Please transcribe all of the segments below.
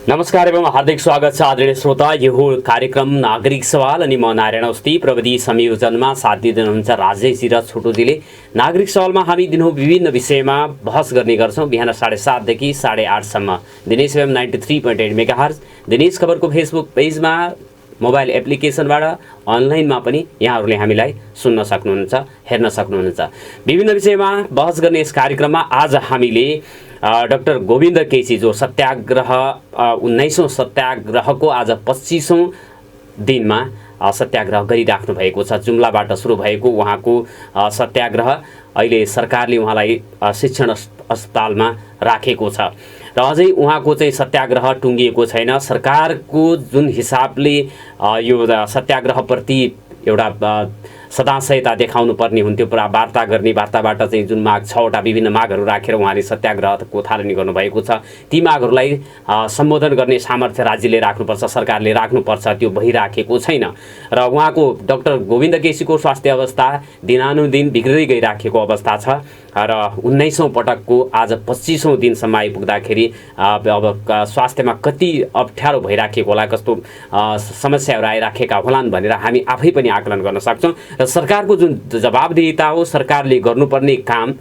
नमस्कार एवं हार्दिक स्वागत छ आदरणीय श्रोता। यो हो कार्यक्रम नागरिक सवाल अनि म नारायण अस्ति प्रविधि संयोजनमा साथ दिँदै हुनुहुन्छ राजेशजी र छोटोजीले। नागरिक सवालमा हामी दिनहुँ विभिन्न विषयमा बहस गर्ने गर्छौँ। बिहान 7:30 देखि 8:30 सम्म दिनेश एफएम 93.8 मेगाहर्ज, दिनेश खबरको फेसबुक पेजमा, मोबाइल एप्लिकेसनबाट, अनलाइनमा पनि यहाँहरूले हामीलाई सुन्न सक्नुहुन्छ, हेर्न सक्नुहुन्छ। विभिन्न विषयमा बहस गर्ने यस कार्यक्रममा आज हामीले डाक्टर गोविन्द केसी जो सत्याग्रह 19औं सत्याग्रहको आज 25औं दिनमा सत्याग्रह गरिराख्नु भएको छ। जुम्लाबाट सुरु भएको उहाँको सत्याग्रह अहिले सरकारले उहाँलाई शिक्षण अस्पतालमा राखेको छ र अझै उहाँको चाहिँ सत्याग्रह टुङ्गिएको छैन। सरकारको जुन हिसाबले यो सत्याग्रहप्रति एउटा सदाशयता देखाउनु पर्ने हुन्थ्यो, वार्ता गर्ने, वार्ताबाट चाहिँ जुन माग 6वटा विभिन्न मागहरू राखेर उहाँले सत्याग्रहको थालनी गर्नुभएको छ, ती मागहरूलाई सम्बोधन गर्ने सामर्थ्य राज्यले राख्नुपर्छ, सरकारले राख्नुपर्छ, त्यो भइराखेको छैन। र उहाँको डाक्टर गोविन्द केसीको स्वास्थ्य अवस्था दिनानुदिन बिग्रिँदै गइराखेको अवस्था छ र 19औं पटकको आज 25औं दिनसम्म आइपुग्दाखेरि अब स्वास्थ्यमा कति अप्ठ्यारो भइराखेको होला, कस्तो समस्याहरू आइराखेका होलान् भनेर हामी आफै पनि आकलन गर्न सक्छौँ। र सरकारको जुन जवाबदेहिता हो, सरकारले गर्नुपर्ने काम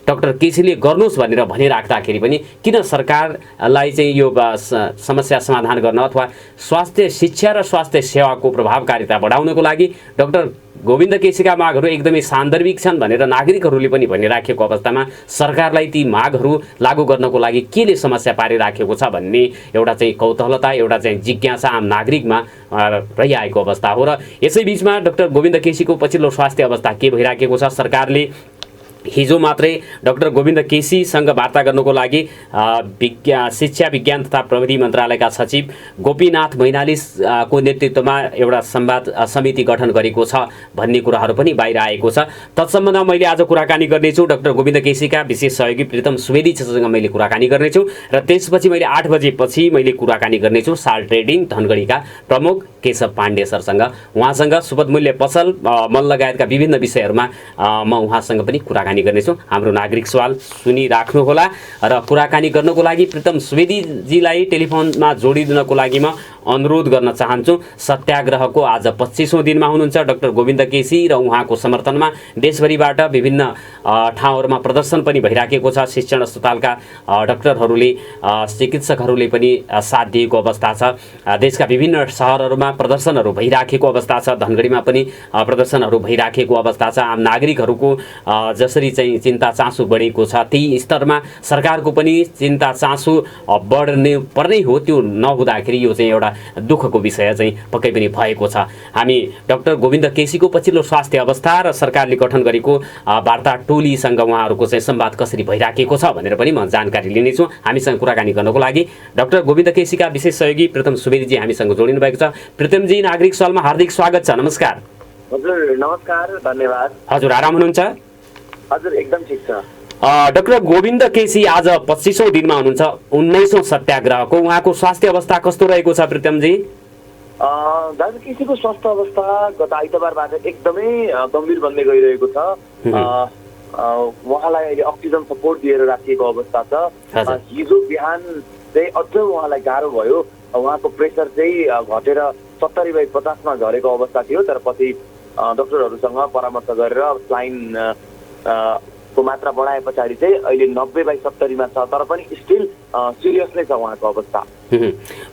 डाक्टर केसीले गर्नुहोस् भनेर भनिराख्दाखेरि पनि किन सरकारलाई चाहिँ यो समस्या समाधान गर्न अथवा स्वास्थ्य शिक्षा र स्वास्थ्य सेवाको प्रभावकारिता बढाउनको लागि डाक्टर गोविन्द केसीका मागहरू एकदमै सान्दर्भिक छन् भनेर नागरिकहरूले पनि भनिराखेको अवस्थामा सरकारलाई ती मागहरू लागू गर्नको लागि केले समस्या पारिराखेको छ भन्ने एउटा चाहिँ कौतूहलता, एउटा चाहिँ जिज्ञासा आम नागरिकमा रहिआएको अवस्था हो। र यसै बिचमा डाक्टर गोविन्द केसीको पछिल्लो स्वास्थ्य अवस्था के भइराखेको छ, सरकारले हिजो मात्रै डाक्टर गोविन्द केसीसँग वार्ता गर्नको लागि शिक्षा विज्ञान तथा प्रविधि मन्त्रालयका सचिव गोपीनाथ मैनालीको नेतृत्वमा एउटा संवाद समिति गठन गरेको छ भन्ने कुराहरू पनि बाहिर आएको छ। तत्सम्बन्धमा मैले आज कुराकानी गर्नेछु डाक्टर गोविन्द केसीका विशेष सहयोगी प्रीतम सुवेदीसँग मैले कुराकानी गर्नेछु र त्यसपछि मैले 8 बजेपछि मैले कुराकानी गर्नेछु साल ट्रेडिङ धनगढीका प्रमुख केशव पाण्डे सरसँग। उहाँसँग सुपथ मूल्य पसल मल लगायतका विभिन्न विषयहरूमा म उहाँसँग पनि कुराकानी गर्नेछौँ। हाम्रो नागरिक सवाल सुनिराख्नुहोला र कुराकानी गर्नको लागि प्रीतम सुवेदीजीलाई टेलिफोनमा जोडिदिनको लागि म अनुरोध गर्न चाहन्छु। सत्याग्रहको आज 25औं दिनमा हुनुहुन्छ डाक्टर गोविन्द केसी र उहाँको समर्थनमा देशभरिबाट विभिन्न ठाउँहरूमा प्रदर्शन पनि भइराखेको छ। शिक्षण अस्पतालका डाक्टरहरूले, चिकित्सकहरूले पनि साथ दिएको अवस्था छ। देशका विभिन्न सहरहरूमा प्रदर्शनहरू भइराखेको अवस्था छ, धनगढीमा पनि प्रदर्शनहरू भइराखेको अवस्था छ। आम नागरिकहरूको जसरी चाहिँ चिन्ता चासो बढेको छ त्यही स्तरमा सरकारको पनि चिन्ता चासो बढ्ने पर्ने हो। त्यो नहुँदाखेरि यो चाहिँ एउटा दुःखको विषय चाहिँ पक्कै पनि भएको छ। हामी डाक्टर गोविन्द केसीको पछिल्लो स्वास्थ्य अवस्था र सरकारले गठन गरेको वार्ता टोलीसँग उहाँहरूको चाहिँ संवाद कसरी भइराखेको छ भनेर पनि म जानकारी लिनेछु। हामीसँग कुराकानी गर्नको लागि डाक्टर गोविन्द केसीका विशेष सहयोगी प्रीतम सुवेदीजी हामीसँग जोडिनु भएको छ। प्रीतमजी, नागरिक सवालमा हार्दिक स्वागत छ। नमस्कार। हजुर नमस्कार, धन्यवाद। हजुर आराम हुनुहुन्छ? हजुर एकदम ठिक छ। डाक्टर गोविन्द केसी आज 25औं दिनमा हुनुहुन्छ 19औं सत्याग्रहको। उहाँको स्वास्थ्य अवस्था कस्तो रहेको छ प्रीतमजी? डाक्टर केसीको स्वास्थ्य अवस्था गत आइतबारबाट एकदमै गम्भीर बन्दै गइरहेको छ। उहाँलाई अहिले अक्सिजन सपोर्ट दिएर राखिएको अवस्था छ। हिजो बिहान चाहिँ अझ उहाँलाई गाह्रो भयो। उहाँको प्रेसर चाहिँ घटेर 70/50 मा झरेको अवस्था थियो, तर पछि डाक्टरहरूसँग परामर्श गरेर स्लाइन को मात्रा बढाए पछाडि चाहिँ अहिले 90/70 मा छ, तर पनि स्टिल सिरियस नै छ उहाँको अवस्था।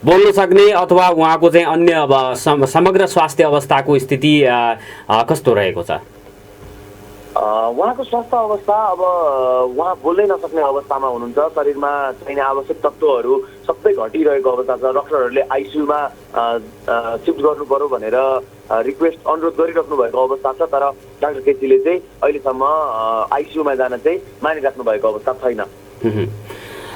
बोल्न सक्ने अथवा उहाँको चाहिँ अन्य समग्र स्वास्थ्य अवस्थाको स्थिति कस्तो रहेको छ? उहाँको स्वास्थ्य अवस्था अब उहाँ बोल्नै नसक्ने अवस्थामा हुनुहुन्छ। शरीरमा चाहिने आवश्यक तत्त्वहरू सबै घटिरहेको अवस्था छ। डाक्टरहरूले आइसियूमा शिफ्ट गर्नु पर्यो भनेर रिक्वेस्ट अनुरोध गरिराख्नु भएको अवस्था छ, तर डाक्टर केसीले चाहिँ अहिलेसम्म आइसियूमा जान चाहिँ मानिराख्नु भएको अवस्था छैन।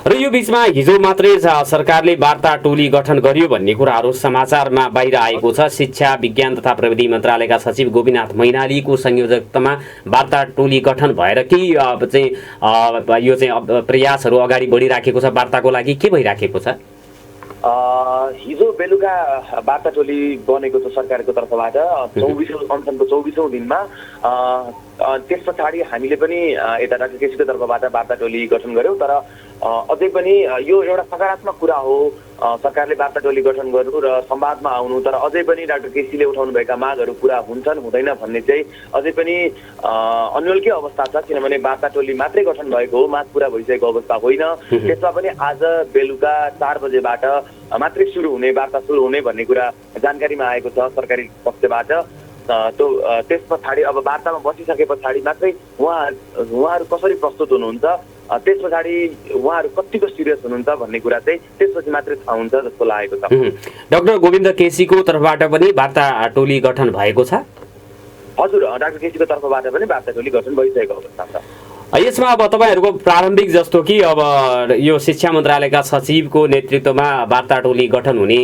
र यो बिचमा हिजो मात्रै सरकारले वार्ता टोली गठन गर्यो भन्ने कुराहरू समाचारमा बाहिर आएको छ। शिक्षा विज्ञान तथा प्रविधि मन्त्रालयका सचिव गोपीनाथ मैनालीको संयोजकतामा वार्ता टोली गठन भएर केही चाहिँ यो चाहिँ प्रयासहरू अगाडि बढिराखेको छ। वार्ताको लागि के भइराखेको छ? हिजो बेलुका वार्ता टोली बनेको छ सरकारको तर्फबाट। 24औं दिनमा त्यस पछाडि हामीले पनि यता डाक्टर केसीको तर्फबाट वार्ता टोली गठन गर्यौँ। तर अझै पनि यो एउटा सकारात्मक कुरा हो सरकारले वार्ता टोली गठन गर्नु र संवादमा आउनु। तर अझै पनि डाक्टर केसीले उठाउनुभएका मागहरू पुरा हुन्छन् हुँदैन भन्ने चाहिँ अझै पनि अन्यलकै अवस्था छ। किनभने वार्ता टोली मात्रै गठन भएको हो, माग पुरा भइसकेको अवस्था होइन। त्यसमा पनि आज बेलुका 4 बजेबाट मात्रै सुरु हुने, वार्ता सुरु हुने भन्ने कुरा जानकारीमा आएको छ सरकारी पक्षबाट। त्यस पछाडि अब वार्तामा बसिसके पछाडि मात्रै उहाँहरू कसरी प्रस्तुत हुनुहुन्छ, त्यस पछाडि उहाँहरू कतिको सिरियस हुनुहुन्छ भन्ने कुरा चाहिँ त्यसपछि मात्रै थाहा हुन्छ जस्तो लागेको छ। डाक्टर गोविन्द केसीको तर्फबाट पनि वार्ता टोली गठन भएको छ? हजुर, डाक्टर केसीको तर्फबाट पनि वार्ता टोली गठन भइसकेको अवस्था छ। यसमा अब तपाईँहरूको प्रारम्भिक जस्तो कि अब यो शिक्षा मन्त्रालयका सचिवको नेतृत्वमा वार्ता टोली गठन हुने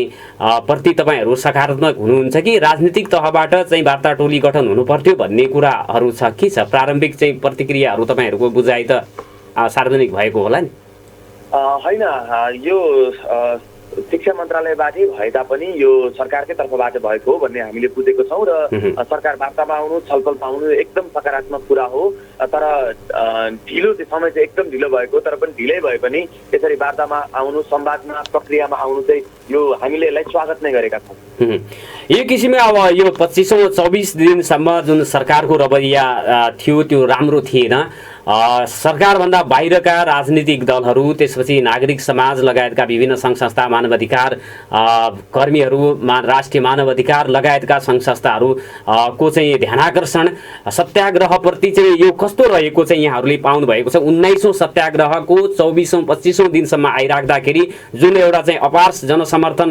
प्रति तपाईँहरू सकारात्मक हुनुहुन्छ कि राजनीतिक तहबाट चाहिँ वार्ता टोली गठन हुनु पर्थ्यो भन्ने कुराहरू छ? के छ प्रारम्भिक चाहिँ प्रतिक्रियाहरू? तपाईँहरूको बुझाइ त सार्वजनिक भएको होला नि? होइन, यो शिक्षा मन्त्रालयबाटै भए तापनि यो सरकारकै तर्फबाट भएको हो भन्ने हामीले बुझेको छौँ र सरकार वार्तामा आउनु, छलफलमा आउनु एकदम सकारात्मक कुरा हो। तर ढिलो समय चाहिँ एकदम ढिलो भएको, तर पनि ढिलै भए पनि यसरी वार्तामा आउनु, संवादमा प्रक्रियामा आउनु चाहिँ यो हामीले यसलाई स्वागत नै गरेका छौँ। एक किसिमले अब यो 25-24 दिनसम्म जुन सरकारको रवैया थियो त्यो राम्रो थिएन। सरकारभन्दा बाहिरका राजनीतिक दलहरू, त्यसपछि नागरिक समाज लगायतका विभिन्न सङ्घ संस्था, मानवाधिकार कर्मीहरू, राष्ट्रिय मानवाधिकार लगायतका सङ्घ संस्थाहरू को चाहिँ ध्यानाकर्षण सत्याग्रहप्रति चाहिँ यो कस्तो रहेको चाहिँ यहाँहरूले पाउनु भएको छ? 19औं सत्याग्रहको 24औं-25औं दिनसम्म आइराख्दाखेरि जुन एउटा चाहिँ अपार जनसमर्थन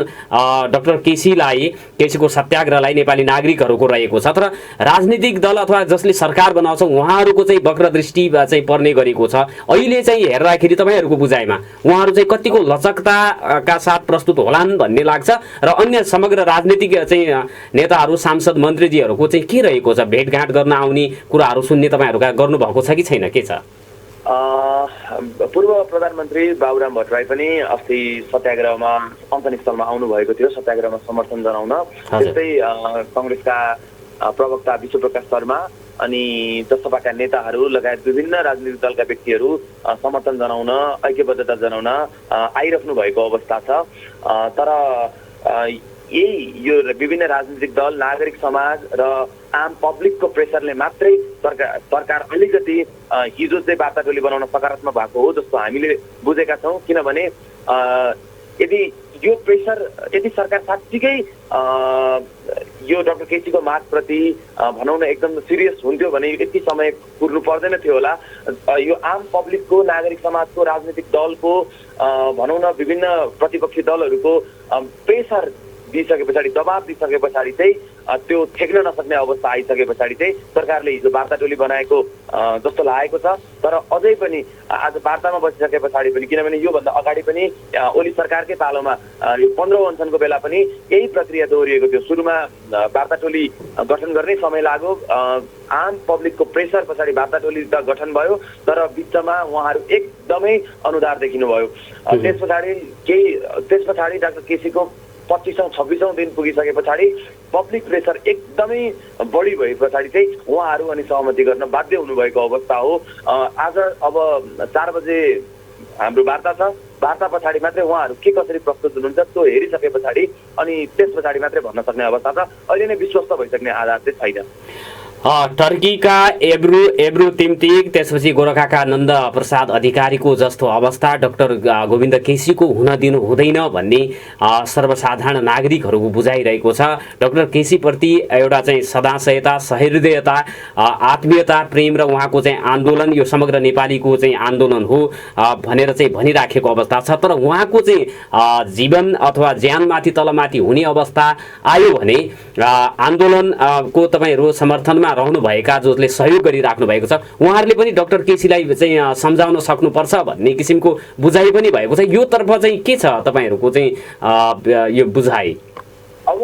डाक्टर केसीको सत्याग्रहलाई नेपाली नागरिकहरूको रहेको छ, तर राजनीतिक दल अथवा जसले सरकार बनाउँछ उहाँहरूको चाहिँ वक्रदृष्टि चाहिँ पर्ने गरेको छ। अहिले चाहिँ हेर्दाखेरि तपाईँहरूको बुझाइमा उहाँहरू चाहिँ कतिको लचकताका साथ प्रस्तुत होलान् भन्ने लाग्छ र अन्य समग्र राजनीतिक चाहिँ नेताहरू, सांसद, मन्त्रीजीहरूको चाहिँ के रहेको छ? भेटघाट गर्न आउने कुराहरू सुन्ने तपाईँहरूका गर्नुभएको छ कि छैन? के छ? पूर्व प्रधानमन्त्री बाबुराम भट्टराई पनि अस्ति सत्याग्रहमा अन्तनिस्थलमा आउनुभएको थियो सत्याग्रहमा समर्थन जनाउन। त्यस्तै कङ्ग्रेसका प्रवक्ता विश्वप्रकाश शर्मा अनि जसपाका नेताहरू लगायत विभिन्न राजनीतिक दलका व्यक्तिहरू समर्थन जनाउन, ऐक्यबद्धता जनाउन आइराख्नु भएको अवस्था छ। तर यो विभिन्न राजनीतिक दल, नागरिक समाज र आम पब्लिकको प्रेसरले मात्रै सरकार अलिकति हिजो चाहिँ वार्ता टोली बनाउन सकारात्मक भएको हो जस्तो हामीले बुझेका छौँ। किनभने यदि यो प्रेसर, यदि सरकार साँच्चीकै यो डाक्टर केसीको मागप्रति भनौँ न एकदम सिरियस हुन्थ्यो भने यति समय पुग्नु पर्दैन थियो होला। यो आम पब्लिकको, नागरिक समाजको, राजनीतिक दलको भनौँ न विभिन्न प्रतिपक्षी दलहरूको प्रेसर दिइसके पछाडि, दबाब दिइसके पछाडि चाहिँ त्यो ठेक्न नसक्ने अवस्था आइसके पछाडि चाहिँ सरकारले हिजो वार्ता टोली बनाएको जस्तो लागेको छ। तर अझै पनि आज वार्तामा बसिसके पछाडि पनि, किनभने योभन्दा अगाडि पनि ओली सरकारकै पालोमा 15औं अनसनको बेला पनि यही प्रक्रिया दोहोरिएको थियो। सुरुमा वार्ता टोली गठन गर्ने समय लाग्यो, आम पब्लिकको प्रेसर पछाडि वार्ता टोली त गठन भयो, तर बिचमा उहाँहरू एकदमै अनुदार देखिनुभयो। त्यस पछाडि डाक्टर केसीको 25औं-26औं दिन पुगिसके पछाडि पब्लिक प्रेसर एकदमै बढी भए पछाडि चाहिँ उहाँहरू अनि सहमति गर्न बाध्य हुनुभएको अवस्था हो। आज अब 4 बजे हाम्रो वार्ता छ, वार्ता पछाडि मात्रै उहाँहरू के कसरी प्रस्तुत हुनुहुन्छ त्यो हेरिसके पछाडि अनि त्यस पछाडि मात्रै भन्न सक्ने अवस्था छ। अहिले नै विश्वस्त भइसक्ने आधार चाहिँ छैन। टर्कीका एब्रु तिमतिक, त्यसपछि गोरखाका नन्द प्रसाद अधिकारीको जस्तो अवस्था डाक्टर गोविन्द केसीको हुन दिनु हुँदैन भन्ने सर्वसाधारण नागरिकहरूको बुझाइरहेको छ। डाक्टर केसीप्रति एउटा चाहिँ सदाशयता, सहृदयता, आत्मीयता, प्रेम र उहाँको चाहिँ आन्दोलन यो समग्र नेपालीको चाहिँ आन्दोलन हो भनेर चाहिँ भनिराखेको अवस्था छ। तर उहाँको चाहिँ जीवन अथवा ज्यानमाथि तलमाथि हुने अवस्था आयो भने आन्दोलनको तपाईँहरू समर्थनमा रहनुभएका जसले सहयोग गरिराख्नु भएको छ उहाँहरूले पनि डाक्टर केसीलाई चाहिँ सम्झाउन सक्नुपर्छ भन्ने किसिमको बुझाइ पनि भएको छ। यो तर्फ चाहिँ के छ तपाईँहरूको चाहिँ यो बुझाइ? अब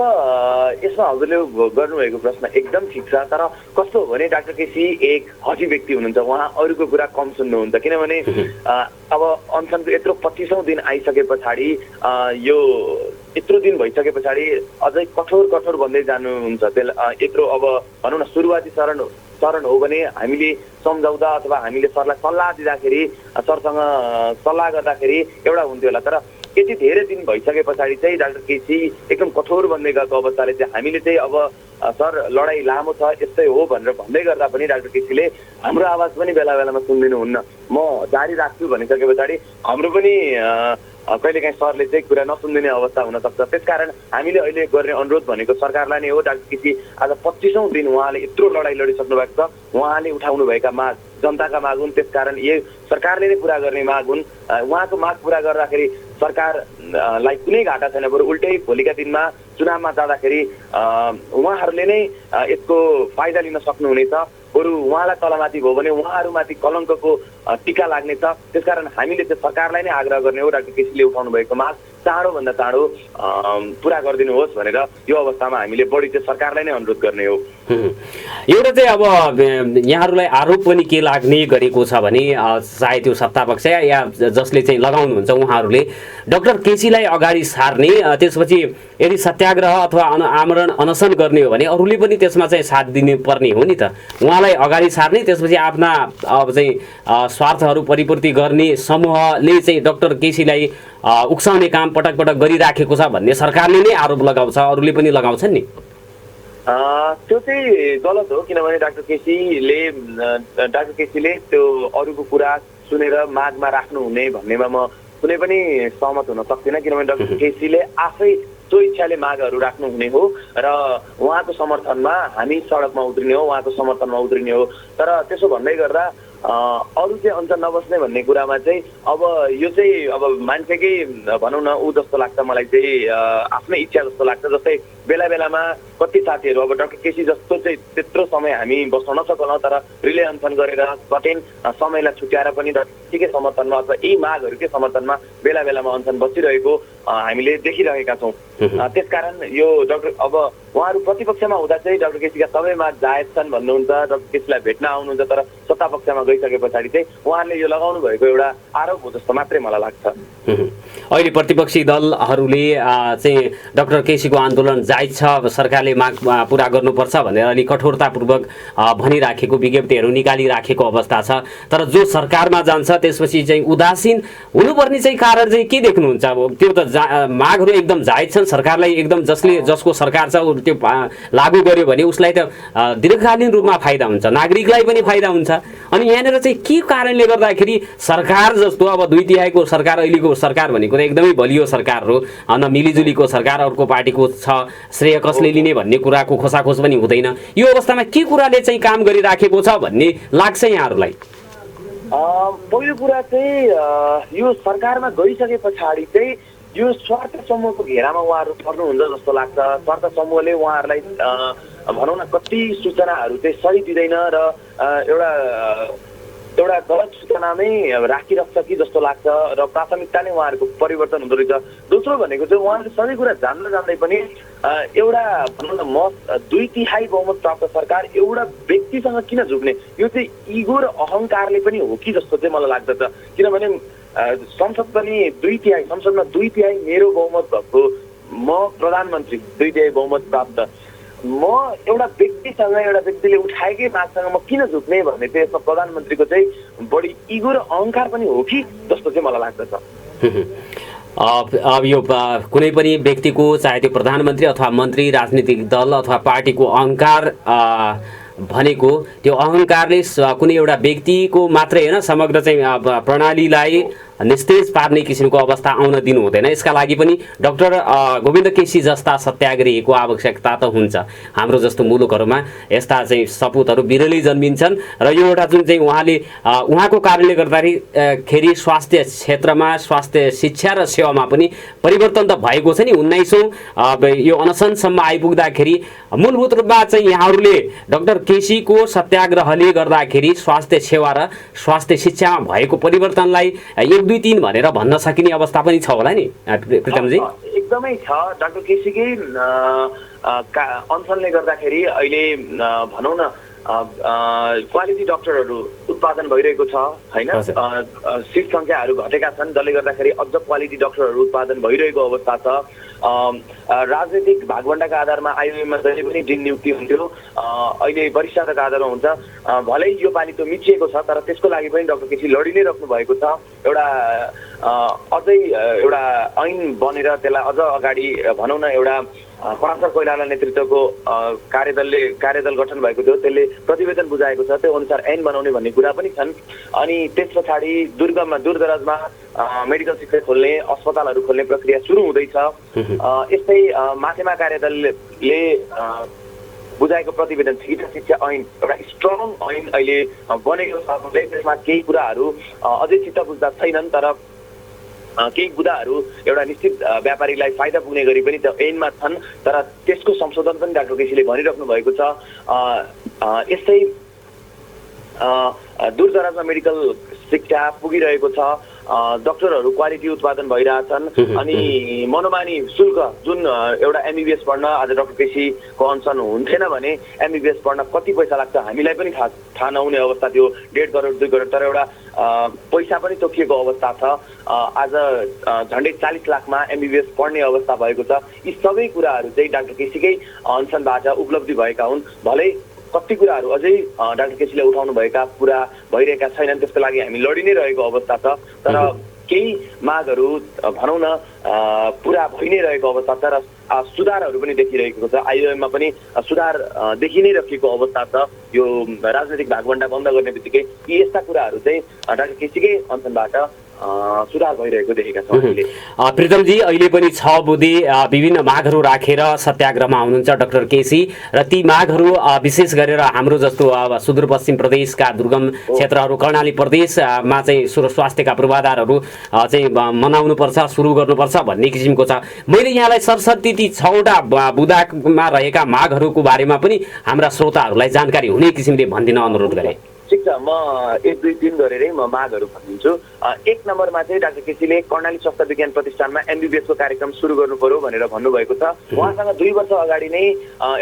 यसमा हजुरले गर्नुभएको प्रश्न एकदम ठिक छ। तर कस्तो हो भने डाक्टर केसी एक हजी व्यक्ति हुनुहुन्छ, उहाँ अरूको कुरा कम सुन्नुहुन्छ। किनभने अब अनसनको यत्रो 25औं दिन आइसके पछाडि, यो यत्रो दिन भइसके पछाडि अझै कठोर भन्दै जानुहुन्छ। यत्रो अब भनौँ न सुरुवाती चरण चरण हो भने हामीले सम्झाउँदा अथवा हामीले सरलाई सल्लाह दिँदाखेरि सरसँग सल्लाह गर्दाखेरि एउटा हुन्थ्यो होला। तर यति धेरै दिन भइसके पछाडि चाहिँ डाक्टर केसी एकदम कठोर बन्दै गएको अवस्थाले चाहिँ हामीले चाहिँ अब सर लडाइँ लामो छ यस्तै हो भनेर भन्दै गर्दा पनि डाक्टर केसीले हाम्रो आवाज पनि बेला बेलामा सुनिदिनुहुन्न। म जारी राख्छु भनिसके पछाडि हाम्रो पनि कहिलेकाहीँ सरले चाहिँ कुरा नसुनिदिने अवस्था हुनसक्छ। त्यसकारण हामीले अहिले गर्ने अनुरोध भनेको सरकारलाई नै हो। डाक्टर केसी आज 25औं दिन उहाँले यत्रो लडाइँ लडिसक्नु भएको छ। उहाँले उठाउनु भएका माग जनताका माग हुन्, त्यसकारण यो सरकारले नै पुरा गर्ने माग हुन्। उहाँको माग पुरा गर्दाखेरि सरकारलाई कुनै घाटा छैन, बरु उल्टै भोलिका दिनमा चुनावमा जाँदाखेरि उहाँहरूले नै यसको फाइदा लिन सक्नुहुनेछ। बरु उहाँलाई तलमाथि भयो भने उहाँहरूमाथि कलङ्कको टीका लाग्नेछ। त्यसकारण हामीले चाहिँ सरकारलाई नै आग्रह गर्ने हो डाक्टर केसीले उठाउनु भएको माग चाँडोभन्दा चाँडो पुरा गरिदिनुहोस् भनेर यो अवस्थामा हामीले बढी चाहिँ सरकारलाई नै अनुरोध गर्ने हो। एउटा चाहिँ अब यहाँहरूलाई आरोप पनि के लाग्ने गरेको छ भने चाहे त्यो सत्तापक्ष या जसले चाहिँ लगाउनुहुन्छ उहाँहरूले डाक्टर केसीलाई अगाडि सार्ने, त्यसपछि यदि सत्याग्रह अथवा आमरण अनसन गर्ने हो भने अरूले पनि त्यसमा चाहिँ साथ दिनु पर्ने हो नि त। उहाँलाई अगाडि सार्ने, त्यसपछि आफ्ना अब चाहिँ स्वार्थहरू परिपूर्ति गर्ने समूहले चाहिँ डाक्टर केसीलाई उक्साउने काम पटक पटक गरिराखेको छ भन्ने सरकारले नै आरोप लगाउँछ, अरूले पनि लगाउँछन् नि। त्यो चाहिँ गलत हो, किनभने डाक्टर केसीले त्यो अरूको कुरा सुनेर मागमा राख्नुहुने भन्नेमा म कुनै पनि सहमत हुन सक्दिनँ। किनभने डाक्टर केसीले आफै त्यो इच्छाले मागहरू राख्नुहुने हो र उहाँको समर्थनमा हामी सडकमा उत्रिने हो, उहाँको समर्थनमा उत्रिने हो। तर त्यसो भन्दै गर्दा अरू चाहिँ अन्त नबस्ने भन्ने कुरामा चाहिँ अब यो चाहिँ अब मान्छेकै भनौँ न ऊ जस्तो लाग्छ मलाई चाहिँ, आफ्नै इच्छा जस्तो लाग्छ। जस्तै बेला बेलामा कति साथीहरू अब डाक्टर केसी जस्तो चाहिँ त्यत्रो समय हामी बस्न नसकौँ तर रिले अनसन गरेर कठिन समयलाई छुट्याएर पनि ठिकै समर्थनमा अथवा यी मागहरूकै समर्थनमा बेला बेलामा अनसन बसिरहेको हामीले देखिरहेका छौँ। त्यसकारण यो डाक्टर अब उहाँहरू प्रतिपक्षमा हुँदा चाहिँ डाक्टर केसीका सबै माग जायज छन् भन्नुहुन्छ, डाक्टर केसीलाई भेट्न आउनुहुन्छ। तर सत्तापक्षमा गइसके पछाडि चाहिँ उहाँहरूले यो लगाउनु भएको एउटा आरोप हो जस्तो मात्रै मलाई लाग्छ। अहिले प्रतिपक्षी दलहरूले चाहिँ डाक्टर केसीको आन्दोलन जायज छ, सरकारले माग पुरा गर्नुपर्छ भनेर अलिक कठोरतापूर्वक भनिराखेको विज्ञप्तिहरू निकालिराखेको अवस्था छ। तर जो सरकारमा जान्छ त्यसपछि चाहिँ उदासीन हुनुपर्ने चाहिँ कारण चाहिँ के देख्नुहुन्छ? अब त्यो त मागहरू एकदम जायज छन्, सरकारलाई एकदम जसको सरकार छ त्यो लागू गर्यो भने उसलाई त दीर्घकालीन रूपमा फाइदा हुन्छ, नागरिकलाई पनि फाइदा हुन्छ। अनि यहाँनिर चाहिँ के कारणले गर्दाखेरि सरकार जस्तो अब 2/3 सरकार अहिलेको सरकार भनेको त एकदमै बलियो सरकार हो, न मिलिजुलीको सरकार अर्को पार्टीको छ, श्रेय कसले लिने भन्ने कुराको खोसाखोस पनि हुँदैन। यो अवस्थामा के कुराले चाहिँ काम गरिराखेको छ भन्ने लाग्छ यहाँहरूलाई? पहिलो कुरा चाहिँ यो सरकारमा गइसके पछाडि चाहिँ यो स्वार्थ समूहको घेरामा उहाँहरू पर्नुहुन्छ जस्तो लाग्छ। स्वार्थ समूहले उहाँहरूलाई भनौँ न कति सूचनाहरू चाहिँ सही दिँदैन र एउटा गलत सूचनामै राखिराख्छ कि जस्तो लाग्छ र प्राथमिकता नै उहाँहरूको परिवर्तन हुँदो रहेछ। दोस्रो भनेको चाहिँ उहाँहरूले सबै कुरा जान्दा जान्दै पनि एउटा भनौँ न 2/3 बहुमत प्राप्त सरकार एउटा व्यक्तिसँग किन झुक्ने, यो चाहिँ इगो र अहङ्कारले पनि हो कि जस्तो चाहिँ मलाई लाग्दछ। किनभने संसद पनि 2/3, संसदमा 2/3 मेरो बहुमत भएको, म प्रधानमन्त्री 2/3 बहुमत प्राप्त, म एउटा व्यक्तिले उठाएकै मागसँग म किन झुक्ने भन्ने चाहिँ यसमा प्रधानमन्त्रीको चाहिँ बढी इगो र अहङ्कार पनि हो कि जस्तो चाहिँ मलाई लाग्दछ। अब यो कुनै पनि व्यक्तिको चाहे त्यो प्रधानमन्त्री अथवा मन्त्री, राजनीतिक दल अथवा पार्टीको अहङ्कार भनेको त्यो अहङ्कारले कुनै एउटा व्यक्तिको मात्रै होइन समग्र चाहिँ प्रणालीलाई निस्तेज पार्ने किसिमको अवस्था आउन दिनु हुँदैन। यसका लागि पनि डाक्टर गोविन्द केसी जस्ता सत्याग्रहीको आवश्यकता त हुन्छ। हाम्रो जस्तो मुलुकहरूमा यस्ता चाहिँ सपुतहरू बिरलै जन्मिन्छन् र यो एउटा जुन चाहिँ उहाँको कारणले गर्दाखेरि स्वास्थ्य क्षेत्रमा, स्वास्थ्य शिक्षा र सेवामा पनि परिवर्तन त भएको छ नि। 19औं यो अनसनसम्म आइपुग्दाखेरि मूलभूत रूपमा चाहिँ यहाँहरूले डाक्टर केसीको सत्याग्रहले गर्दाखेरि स्वास्थ्य सेवा र स्वास्थ्य शिक्षामा भएको परिवर्तनलाई 1, 2, 3 भनेर भन्न सकिने अवस्था पनि छ होला नि प्रितमजी? एकदमै छ। डाक्टर केसीकै अनसनले गर्दाखेरि अहिले भनौँ न क्वालिटी डक्टरहरू उत्पादन भइरहेको छ हैन, सिट सङ्ख्याहरू घटेका छन् जसले गर्दाखेरि अझ क्वालिटी डक्टरहरू उत्पादन भइरहेको अवस्था छ। राजनीतिक भागवण्डाका आधारमा आइओएममा जहिले पनि डिन नियुक्ति हुन्थ्यो, अहिले वरिष्ठताका आधारमा हुन्छ। भलै यो पालि त्यो मिचिएको छ, तर त्यसको लागि पनि डाक्टर केसी लडि नै राख्नु भएको छ। एउटा अझै एउटा ऐन बनेर त्यसलाई अझ अगाडि भनौँ न, एउटा पराशर कोइराला नेतृत्वको कार्यदल गठन भएको थियो, त्यसले प्रतिवेदन बुझाएको छ, त्यो अनुसार ऐन बनाउने भन्ने कुरा पनि छन्। अनि त्यस पछाडि दूरदराजमा मेडिकल शिक्षा खोल्ने, अस्पतालहरू खोल्ने प्रक्रिया सुरु हुँदैछ। यस्तै माथेमा कार्यदलले बुझाएको प्रतिवेदन चिकित्सा शिक्षा ऐन एउटा स्ट्रङ ऐन अहिले बनेको छ। त्यसमा केही कुराहरू अझै चित्त बुझ्दा छैनन्, तर केही कुराहरू एउटा निश्चित व्यापारीलाई फाइदा पुग्ने गरी पनि त्यो ऐनमा छन्, तर त्यसको संशोधन पनि डाक्टर केसीले भनिराख्नु भएको छ। यस्तै दूरदराजमा मेडिकल शिक्षा पुगिरहेको छ, डक्टरहरू क्वालिटी उत्पादन भइरहेछन्। अनि मनोमानी शुल्क जुन एउटा एमबिबिएस पढ्न आज डाक्टर केसीको अनसन हुन्थेन भने एमबिबिएस पढ्न कति पैसा लाग्छ हामीलाई पनि थाहा नहुने अवस्था थियो, 1.5 करोड 2 करोड, तर एउटा पैसा पनि तोकिएको अवस्था छ। आज झन्डै 40 लाखमा एमबिबिएस पढ्ने अवस्था भएको छ। यी सबै कुराहरू चाहिँ डाक्टर केसीकै अनसनबाट उपलब्धि भएका हुन्। भलै कति कुराहरू अझै डाक्टर केसीले उठाउनु भएका पुरा भइरहेका छैनन्, त्यसको लागि हामी लडि नै रहेको अवस्था छ। तर केही मागहरू भनौँ न पुरा भइ नै रहेको अवस्था छ र सुधारहरू पनि देखिरहेको छ। आइओएममा पनि सुधार देखि नै राखेको अवस्था छ। यो राजनैतिक भागवण्डा बन्द गर्ने बित्तिकै यी यस्ता कुराहरू चाहिँ डाक्टर केसीकै अनसनबाट सुधार भइरहेको देखेका छौँ हामीले। प्रितमजी, अहिले पनि 6 बुँदे विभिन्न मागहरू राखेर सत्याग्रहमा हुनुहुन्छ डाक्टर केसी, र ती मागहरू विशेष गरेर हाम्रो जस्तो अब सुदूरपश्चिम प्रदेशका दुर्गम क्षेत्रहरू, कर्णाली प्रदेशमा चाहिँ स्वास्थ्यका पूर्वाधारहरू चाहिँ मनाउनुपर्छ, सुरु गर्नुपर्छ भन्ने किसिमको छ। मैले यहाँलाई सरसर्ती ती 6वटा बुँदामा रहेका मागहरूको बारेमा पनि हाम्रा श्रोताहरूलाई जानकारी हुने किसिमले भनिदिन अनुरोध गरेँ। ठिक छ, म 1 2 3 गरेरै म मागहरू भनिदिन्छु। 1 नम्बरमा चाहिँ डाक्टर केसीले कर्णाली स्वास्थ्य विज्ञान प्रतिष्ठानमा एमबिबिएसको कार्यक्रम सुरु गर्नु पर्यो भनेर भन्नुभएको छ। उहाँसँग 2 वर्ष अगाडि नै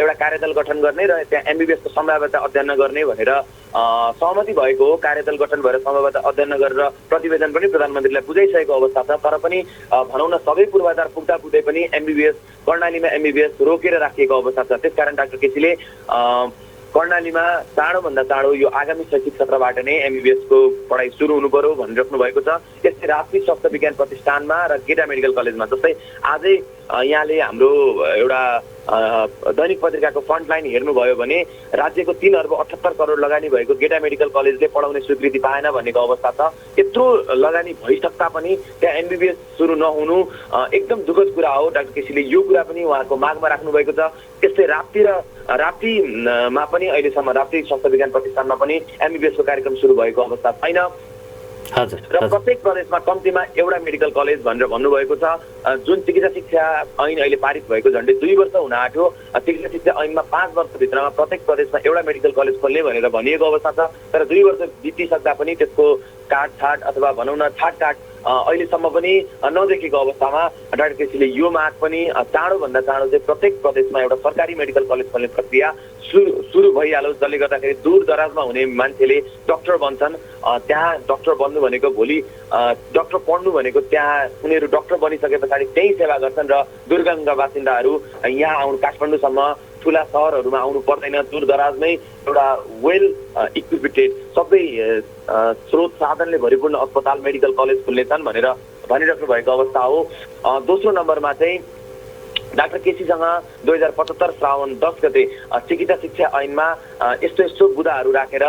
एउटा कार्यदल गठन गर्ने र त्यहाँ एमबिबिएसको सम्भाव्यता अध्ययन गर्ने भनेर सहमति भएको हो। कार्यदल गठन भएर सम्भाव्यता अध्ययन गरेर प्रतिवेदन पनि प्रधानमन्त्रीलाई बुझाइसकेको अवस्था छ। तर पनि भनौँ न सबै पूर्वाधार पुग्दा पनि एमबिबिएस कर्णालीमा एमबिबिएस रोकेर राखिएको अवस्था छ। त्यसकारण डाक्टर केसीले कर्णालीमा चाँडोभन्दा चाँडो यो आगामी शैक्षिक सत्रबाट नै एमबिबिएसको पढाइ सुरु हुनु पर्यो भनिराख्नु भएको छ। यस्तै राष्ट्रिय स्वास्थ्य विज्ञान प्रतिष्ठानमा र गेटा मेडिकल कलेजमा, जस्तै आजै यहाँले हाम्रो एउटा दैनिक पत्रिकाको फ्रन्टलाइन हेर्नुभयो भने राज्यको 3 अर्ब 78 करोड लगानी भएको गेटा मेडिकल कलेजले पढाउने स्वीकृति पाएन भन्नेको अवस्था छ। यत्रो लगानी भइसक्दा पनि त्यहाँ एमबिबिएस सुरु नहुनु एकदम दुःखद कुरा हो। डाक्टर केसीले यो कुरा पनि उहाँको मागमा राख्नु भएको छ। त्यस्तै राप्तीमा पनि अहिलेसम्म राप्ती स्वास्थ्य विज्ञान प्रतिष्ठानमा पनि एमबिबिएसको कार्यक्रम सुरु भएको अवस्था छैन। र प्रत्येक प्रदेशमा कम्तीमा एउटा मेडिकल कलेज भनेर भन्नुभएको छ। जुन चिकित्सा शिक्षा ऐन अहिले पारित भएको झन्डै 2 वर्ष हुन आँट्यो, चिकित्सा शिक्षा ऐनमा 5 वर्षभित्रमा प्रत्येक प्रदेशमा एउटा मेडिकल कलेज खोल्ने भनेर भनिएको अवस्था छ। तर 2 वर्ष बितिसक्दा पनि त्यसको काटछाट अथवा भनौँ न छाटकाट अहिलेसम्म पनि नदेखेको अवस्थामा डाक्टर केसीले यो माग पनि चाँडोभन्दा चाँडो चाहिँ प्रत्येक प्रदेशमा एउटा सरकारी मेडिकल कलेज खोल्ने प्रक्रिया सुरु भइहालोस्, जसले गर्दाखेरि दूर दराजमा हुने मान्छेले डाक्टर बन्छन्। त्यहाँ डाक्टर बन्नु भनेको भोलि डाक्टर पढ्नु भनेको त्यहाँ उनीहरू डाक्टर बनिसके पछाडि त्यही सेवा गर्छन् र दुर्गमका बासिन्दाहरू यहाँ आउनु काठमाडौँसम्म ठुला सहरहरूमा आउनु पर्दैन। दूर दराजमै एउटा वेल इक्विपेटेड सबै स्रोत साधनले भरिपूर्ण अस्पताल मेडिकल कलेज खुल्नेछन् भनेर भनिराख्नु भएको अवस्था हो। दोस्रो नम्बरमा चाहिँ डाक्टर केसीसँग 2075 श्रावण 10 गते चिकित्सा शिक्षा ऐनमा यस्तो बुँदाहरू राखेर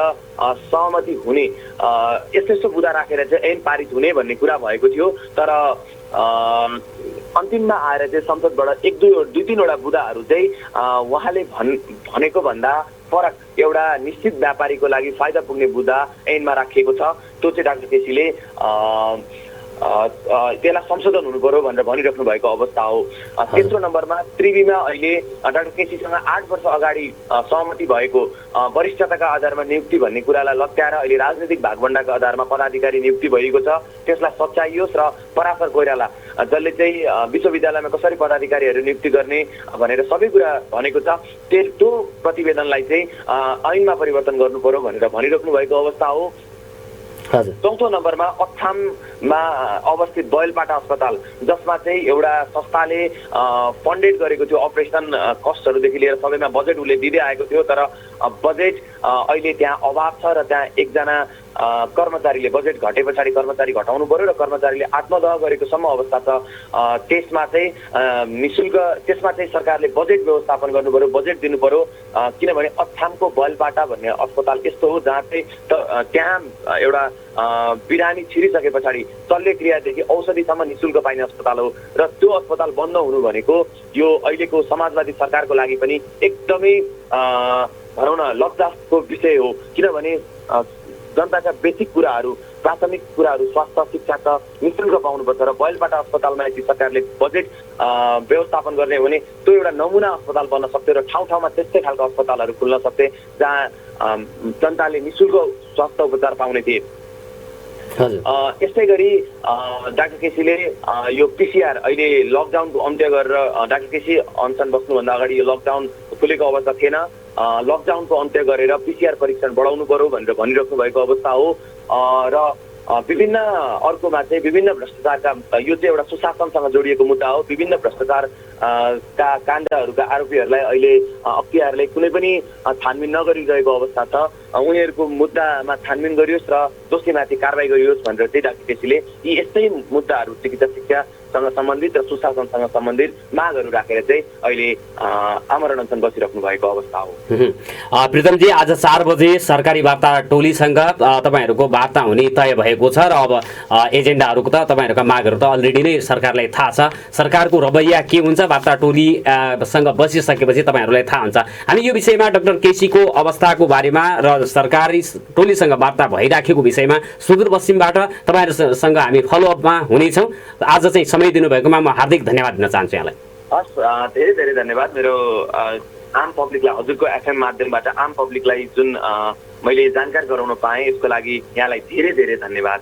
सहमति हुने, यस्तो बुँदा राखेर चाहिँ ऐन पारित हुने भन्ने कुरा भएको थियो। तर अन्तिममा आएर चाहिँ संसदबाट 1-2-3वटा बुँदाहरू चाहिँ उहाँले भनेको भन्दा फरक एउटा निश्चित व्यापारीको लागि फाइदा पुग्ने बुँदा ऐनमा राखिएको छ। त्यो चाहिँ डाक्टर केसीले त्यसलाई संशोधन हुनु पर्यो भनेर भनिराख्नु भएको अवस्था हो। तेस्रो नम्बरमा त्रिवीमा अहिले डाक्टर केसीसँग 8 वर्ष अगाडि सहमति भएको वरिष्ठताका आधारमा नियुक्ति भन्ने कुरालाई लत्याएर अहिले राजनीतिक भागभण्डाका आधारमा पदाधिकारी नियुक्ति भएको छ। त्यसलाई सच्याइयोस् र पराशर कोइराला जसले चाहिँ विश्वविद्यालयमा कसरी पदाधिकारीहरू नियुक्ति गर्ने भनेर सबै कुरा भनेको छ, त्यो प्रतिवेदनलाई चाहिँ ऐनमा परिवर्तन गर्नु पर्यो भनेर भनिराख्नु भएको अवस्था हो। चौथो नम्बरमा अछाममा अवस्थित बैलपाटा अस्पताल, जसमा चाहिँ एउटा संस्थाले फन्डेड गरेको थियो अपरेसन कस्टहरूदेखि लिएर सबैमा बजेट उसले दिँदै आएको थियो, तर बजेट अहिले त्यहाँ अभाव छ र त्यहाँ एकजना कर्मचारीले बजेट घटे पछाडि कर्मचारी घटाउनु पर्यो र कर्मचारीले आत्मदाह गरेको सम्म अवस्था छ। त्यसमा चाहिँ सरकारले बजेट व्यवस्थापन गर्नु पर्यो, बजेट दिनु पर्यो, किनभने अछामको बैलपाटा भन्ने अस्पताल यस्तो हो जहाँ चाहिँ त्यहाँ एउटा बिरामी छिरिसके पछाडि शल्य क्रियादेखि औषधिसम्म निःशुल्क पाइने अस्पताल हो र त्यो अस्पताल बन्द हुनु भनेको यो अहिलेको समाजवादी सरकारको लागि पनि एकदमै भनौँ न लज्जाको विषय हो, किनभने जनताका बेसिक कुराहरू, प्राथमिक कुराहरू, स्वास्थ्य, शिक्षा त निःशुल्क पाउनुपर्छ र बैलपाटा अस्पतालमा यदि सरकारले बजेट व्यवस्थापन गर्ने हो भने त्यो एउटा नमुना अस्पताल बन्न सक्थ्यो र ठाउँ ठाउँमा त्यस्तै खालको अस्पतालहरू खुल्न सक्थे जहाँ जनताले निःशुल्क स्वास्थ्य उपचार पाउने थिए। यस्तै गरी डाक्टर केसीले यो पिसिआर अहिले लकडाउनको अन्त्य गरेर डाक्टर केसी अनसन बस्नुभन्दा अगाडि यो लकडाउन खुलेको अवस्था थिएन, लकडाउनको अन्त्य गरेर पिसिआर परीक्षण बढाउनु पर्यो भनेर भनिराख्नु भएको अवस्था हो र विभिन्न अर्कोमा चाहिँ विभिन्न भ्रष्टाचारका, यो चाहिँ एउटा सुशासनसँग जोडिएको मुद्दा हो, विभिन्न भ्रष्टाचार का काण्डहरूका आरोपीहरूलाई अहिले अख्तियारले कुनै पनि छानबिन नगरिरहेको अवस्था छ। उनीहरूको मुद्दामा छानबिन गरियोस् र दोषीमाथि कारबाही गरियोस् भनेर चाहिँ डाक्टर केसीले यी यस्तै मुद्दाहरू चिकित्सा शिक्षासँग सम्बन्धित र सुशासनसँग सम्बन्धित मागहरू राखेर चाहिँ अहिले आमरण अनसन बसिराख्नु भएको अवस्था हो। प्रितमजी, आज 4 बजे सरकारी वार्ता टोलीसँग तपाईँहरूको वार्ता हुने तय भएको छ र अब एजेन्डाहरूको त तपाईँहरूका मागहरू त अलरेडी नै सरकारलाई थाहा छ। सरकारको रवैया के हुन्छ वार्ता टोलीसँग बसिसकेपछि तपाईँहरूलाई थाहा हुन्छ। हामी यो विषयमा डाक्टर केसीको अवस्थाको बारेमा र सरकारी टोलीसँग वार्ता भइराखेको विषयमा सुदूरपश्चिमबाट तपाईँहरूसँग हामी फलोअपमा हुनेछौँ। आज चाहिँ समय दिनुभएकोमा म हार्दिक धन्यवाद दिन चाहन्छु यहाँलाई। हस्, धेरै धेरै धन्यवाद। मेरो आम पब्लिकलाई, हजुरको एफएम माध्यमबाट आम पब्लिकलाई जुन मैले जानकारी गराउन पाएँ यसको लागि यहाँलाई धेरै धेरै धन्यवाद।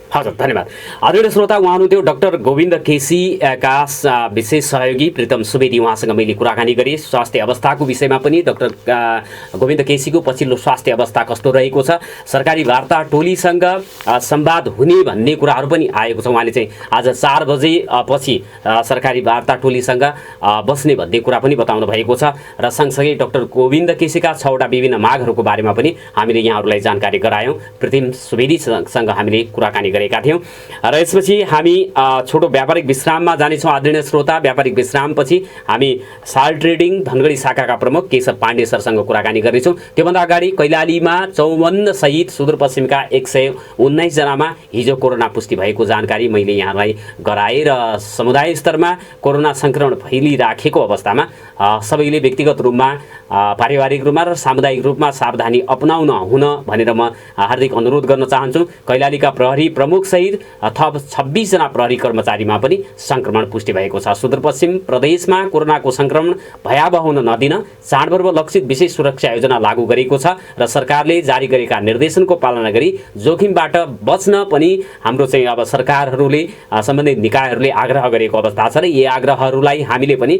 हजुर, धन्यवाद। आदरणीय श्रोता, उहाँ हुनुहुन्थ्यो डाक्टर गोविन्द केसीका विशेष सहयोगी प्रितम सुवेदी। उहाँसँग मैले कुराकानी गरेँ स्वास्थ्य अवस्थाको विषयमा पनि, डाक्टर गोविन्द केसीको पछिल्लो स्वास्थ्य अवस्था कस्तो रहेको छ, सरकारी वार्ता टोलीसँग संवाद हुने भन्ने कुराहरू पनि आएको छ। उहाँले चाहिँ आज 4 बजे पछि सरकारी वार्ता टोलीसँग बस्ने भन्ने कुरा पनि बताउनु भएको छ र सँगसँगै डाक्टर गोविन्द केसीका 6वटा विभिन्न मागहरूको बारेमा पनि हामीले यहाँहरूलाई जानकारी गरायौँ। प्रितम सुवेदीसँग हामीले कुराकानी गरेका थियौँ र यसपछि हामी छोटो व्यापारिक विश्राममा जानेछौँ। आदरणीय श्रोता, व्यापारिक विश्रामपछि हामी साल ट्रेडिङ धनगढी शाखाका प्रमुख केशव पाण्डे सरसँग कुराकानी गर्नेछौँ। त्योभन्दा अगाडि कैलालीमा 54 सहित सुदूरपश्चिमका 119 जनामा हिजो कोरोना पुष्टि भएको जानकारी मैले यहाँलाई गराएँ र समुदाय स्तरमा कोरोना सङ्क्रमण फैलिराखेको अवस्थामा सबैले व्यक्तिगत रूपमा, पारिवारिक रूपमा र सामुदायिक रूपमा सावधानी अपनाउन हुन भनेर म हार्दिक अनुरोध गर्न चाहन्छु। कैलालीका प्रहरी प्रमुख सहित थप 26 जना प्रहरी कर्मचारीमा पनि संक्रमण पुष्टि भएको छ। सुदूरपश्चिम प्रदेशमा कोरोनाको संक्रमण भयावह हुन नदिन चाडपर्व लक्षित विशेष सुरक्षा योजना लागू गरेको छ र सरकारले जारी गरेका निर्देशनको पालना गरी जोखिमबाट बच्न पनि हाम्रो चाहिँ अब सरकारहरूले सम्बन्धित निकायहरूले आग्रह गरेको अवस्था छ र यी आग्रहहरूलाई हामीले पनि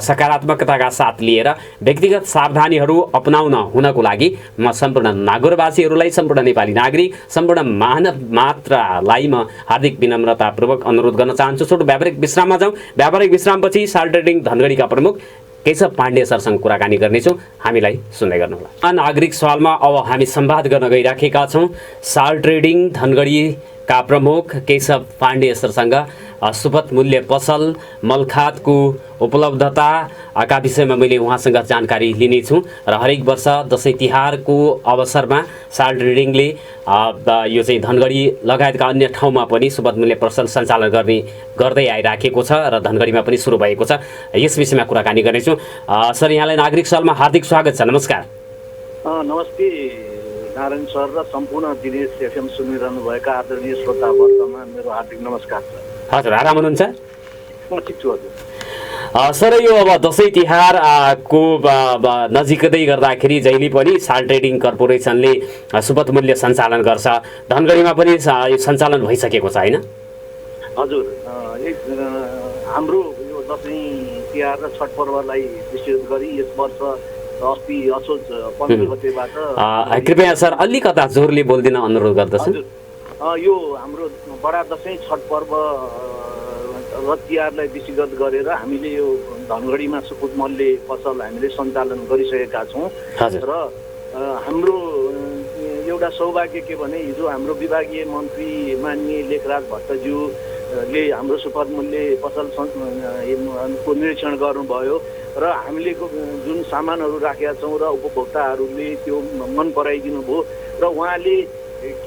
सकारात्मकताका साथ लिएर व्यक्तिगत सावधानीहरू अपनाउन हुनको लागि म सम्पूर्ण नागरिकवासीहरूलाई, सम्पूर्ण नेपाली नागरिक, सम्पूर्ण मानव मात्रलाई म हार्दिक विनम्रतापूर्वक अनुरोध गर्न चाहन्छु। छोटो व्यापारिक विश्राममा जाउँ। व्यापारिक विश्रामपछि साल ट्रेडिङ धनगढीका प्रमुख केशव पाण्डे सरसँग कुराकानी गर्नेछौँ। हामीलाई सुन्दै गर्नुहोला। नागरिक सवालमा अब हामी संवाद गर्न गइराखेका छौँ साल ट्रेडिङ धनगढीका प्रमुख केशव पाण्डे सरसँग सुपथ मूल्य पसल मलखातको उपलब्धताका विषयमा मैले उहाँसँग जानकारी लिनेछु र हरेक वर्ष दसैँ तिहारको अवसरमा साल ट्रेडिङले यो चाहिँ धनगढी लगायतका अन्य ठाउँमा पनि सुपथ मूल्य पसल सञ्चालन गर्दै आइराखेको छ र धनगढीमा पनि सुरु भएको छ। यस विषयमा कुराकानी गर्नेछु। सर, यहाँलाई नागरिक सवालमा हार्दिक स्वागत छ। नमस्कार। नमस्ते नारायण सर र सम्पूर्ण दिनेश एफएम सुनिरहनुभएका आदरणीय श्रोतावर्गमा मेरो हार्दिक नमस्कार छ। हजुर, आराम हुनुहुन्छ? म ठिक छु हजुर। सर, यो अब दसैँ तिहार को नजिकै गर्दाखेरि जहिले पनि साल ट्रेडिङ कर्पोरेसनले सुपथ मूल्य सञ्चालन गर्छ। धनगढीमा पनि यो सञ्चालन भइसकेको छ होइन? हजुर, हाम्रो यो दसैँ तिहार र छठ पर्वलाई विशेष गरी यस वर्ष अस्ति असोज 15 गतेबाट कृपया सर अलिकता जोरले बोल्दिन अनुरोध गर्दछु। यो हाम्रो बडा दसैँ छठ पर्व र तिहारलाई विषयगत गरेर हामीले यो धनगढीमा सुपथ मूल्य पसल हामीले सञ्चालन गरिसकेका छौँ र हाम्रो एउटा सौभाग्य के भने हिजो हाम्रो विभागीय मन्त्री माननीय लेखराज भट्टज्यूले हाम्रो सुपथ मूल्य पसल को निरीक्षण गर्नुभयो र हामीले जुन सामानहरू राखेका छौँ र उपभोक्ताहरूले त्यो मन पराइदिनु भयो र उहाँले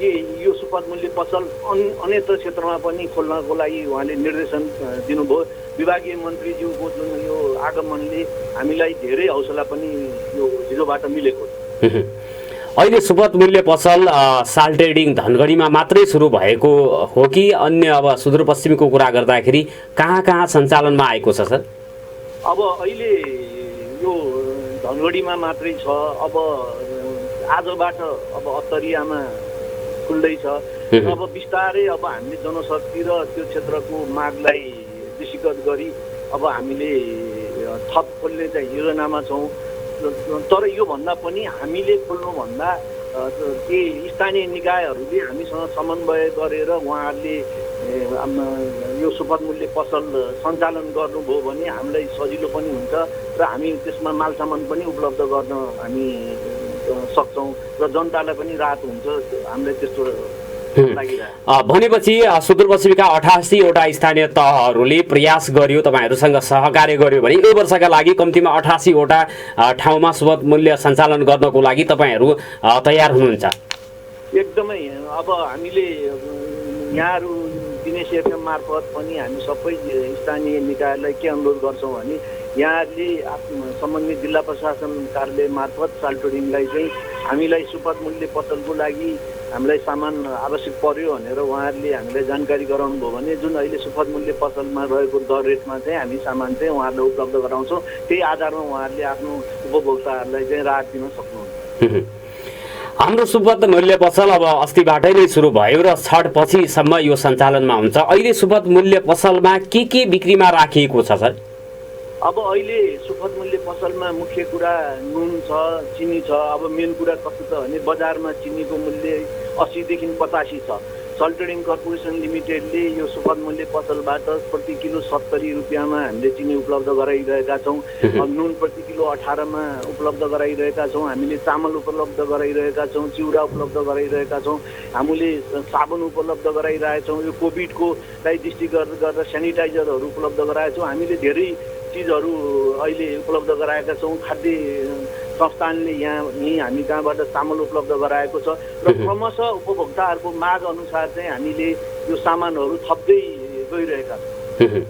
के यो सुपथ मूल्य पसल अन्यत्र क्षेत्रमा पनि खोल्नको लागि उहाँले निर्देशन दिनुभयो। विभागीय मन्त्रीज्यूको जुन यो आगमनले हामीलाई धेरै हौसला पनि यो हिजोबाट मिलेको छ। अहिले सुपथ मूल्य पसल साल ट्रेडिङ धनगढीमा मात्रै सुरु भएको हो कि अन्य अब सुदूरपश्चिमको कुरा गर्दाखेरि कहाँ कहाँ सञ्चालनमा आएको छ सर? अब अहिले यो धनगढीमा मात्रै छ। अब आजबाट अब अत्तरियामा खुल्दैछ। अब बिस्तारै अब हामीले जनशक्ति र त्यो क्षेत्रको मागलाई दृष्टिगत गरी अब हामीले थप खोल्ने चाहिँ योजनामा छौँ। तर योभन्दा पनि हामीले खोल्नुभन्दा के स्थानीय निकायहरूले हामीसँग समन्वय गरेर उहाँहरूले यो सुपथ मूल्य पसल सञ्चालन गर्नुभयो भने हामीलाई सजिलो पनि हुन्छ र हामी त्यसमा मालसामान पनि उपलब्ध गर्न हामी सक्छौँ र जनतालाई पनि राहत हुन्छ। हामीलाई त्यस्तो भनेपछि सुदूरपश्चिमका 88 वटा स्थानीय तहहरूले प्रयास गर्यो, तपाईँहरूसँग सहकार्य गर्यो भने यो वर्षका लागि कम्तीमा 88 वटा ठाउँमा सुपथ मूल्य सञ्चालन गर्नको लागि तपाईँहरू तयार हुनुहुन्छ? एकदमै। अब हामीले यहाँहरू दिनेश एफएम मार्फत पनि हामी सबै स्थानीय निकायलाई के अनुरोध गर्छौँ भने यहाँले सम्बन्धित जिल्ला प्रशासन कार्यालय मार्फत साल ट्रेडिङलाई चाहिँ हामीलाई सुपथ मूल्य पसलको लागि हामीलाई सामान आवश्यक पर्यो भनेर उहाँहरूले हामीलाई जानकारी गराउनु भयो भने जुन अहिले सुपथ मूल्य पसलमा रहेको दर रेटमा चाहिँ हामी सामान चाहिँ उहाँहरूलाई उपलब्ध गराउँछौँ। त्यही आधारमा उहाँहरूले आफ्नो उपभोक्ताहरूलाई चाहिँ राहत दिन सक्नुहुन्छ। हाम्रो सुपथ मूल्य पसल अब अस्तिबाटै नै सुरु भयो र छठ पछिसम्म यो सञ्चालनमा हुन्छ। अहिले सुपथ मूल्य पसलमा के बिक्रीमा राखिएको छ सर? अब अहिले सुपथ मूल्य पसलमा मुख्य कुरा नुन छ, चिनी छ। अब मेन कुरा कस्तो छ भने बजारमा चिनीको मूल्य 80 देखि 85 छ। साल ट्रेडिङ कर्पोरेसन लिमिटेडले यो सुपथ मूल्य पसलबाट प्रति किलो 70 रुपियाँमा हामीले चिनी उपलब्ध गराइरहेका छौँ। नुन प्रति किलो 18 मा उपलब्ध गराइरहेका छौँ। हामीले चामल उपलब्ध गराइरहेका छौँ, चिउरा उपलब्ध गराइरहेका छौँ, हामीले साबुन उपलब्ध गराइरहेका छौँ। यो कोभिडको लाई दृष्टिगत गरेर सेनिटाइजरहरू उपलब्ध गराएका छौँ। हामीले धेरै चिजहरू अहिले उपलब्ध गराएका छौँ। खाद्य संस्थानले यहीँ हामी कहाँबाट चामल उपलब्ध गराएको छ र क्रमशः उपभोक्ताहरूको माग अनुसार चाहिँ हामीले यो सामानहरू थप्दै गइरहेका छौँ।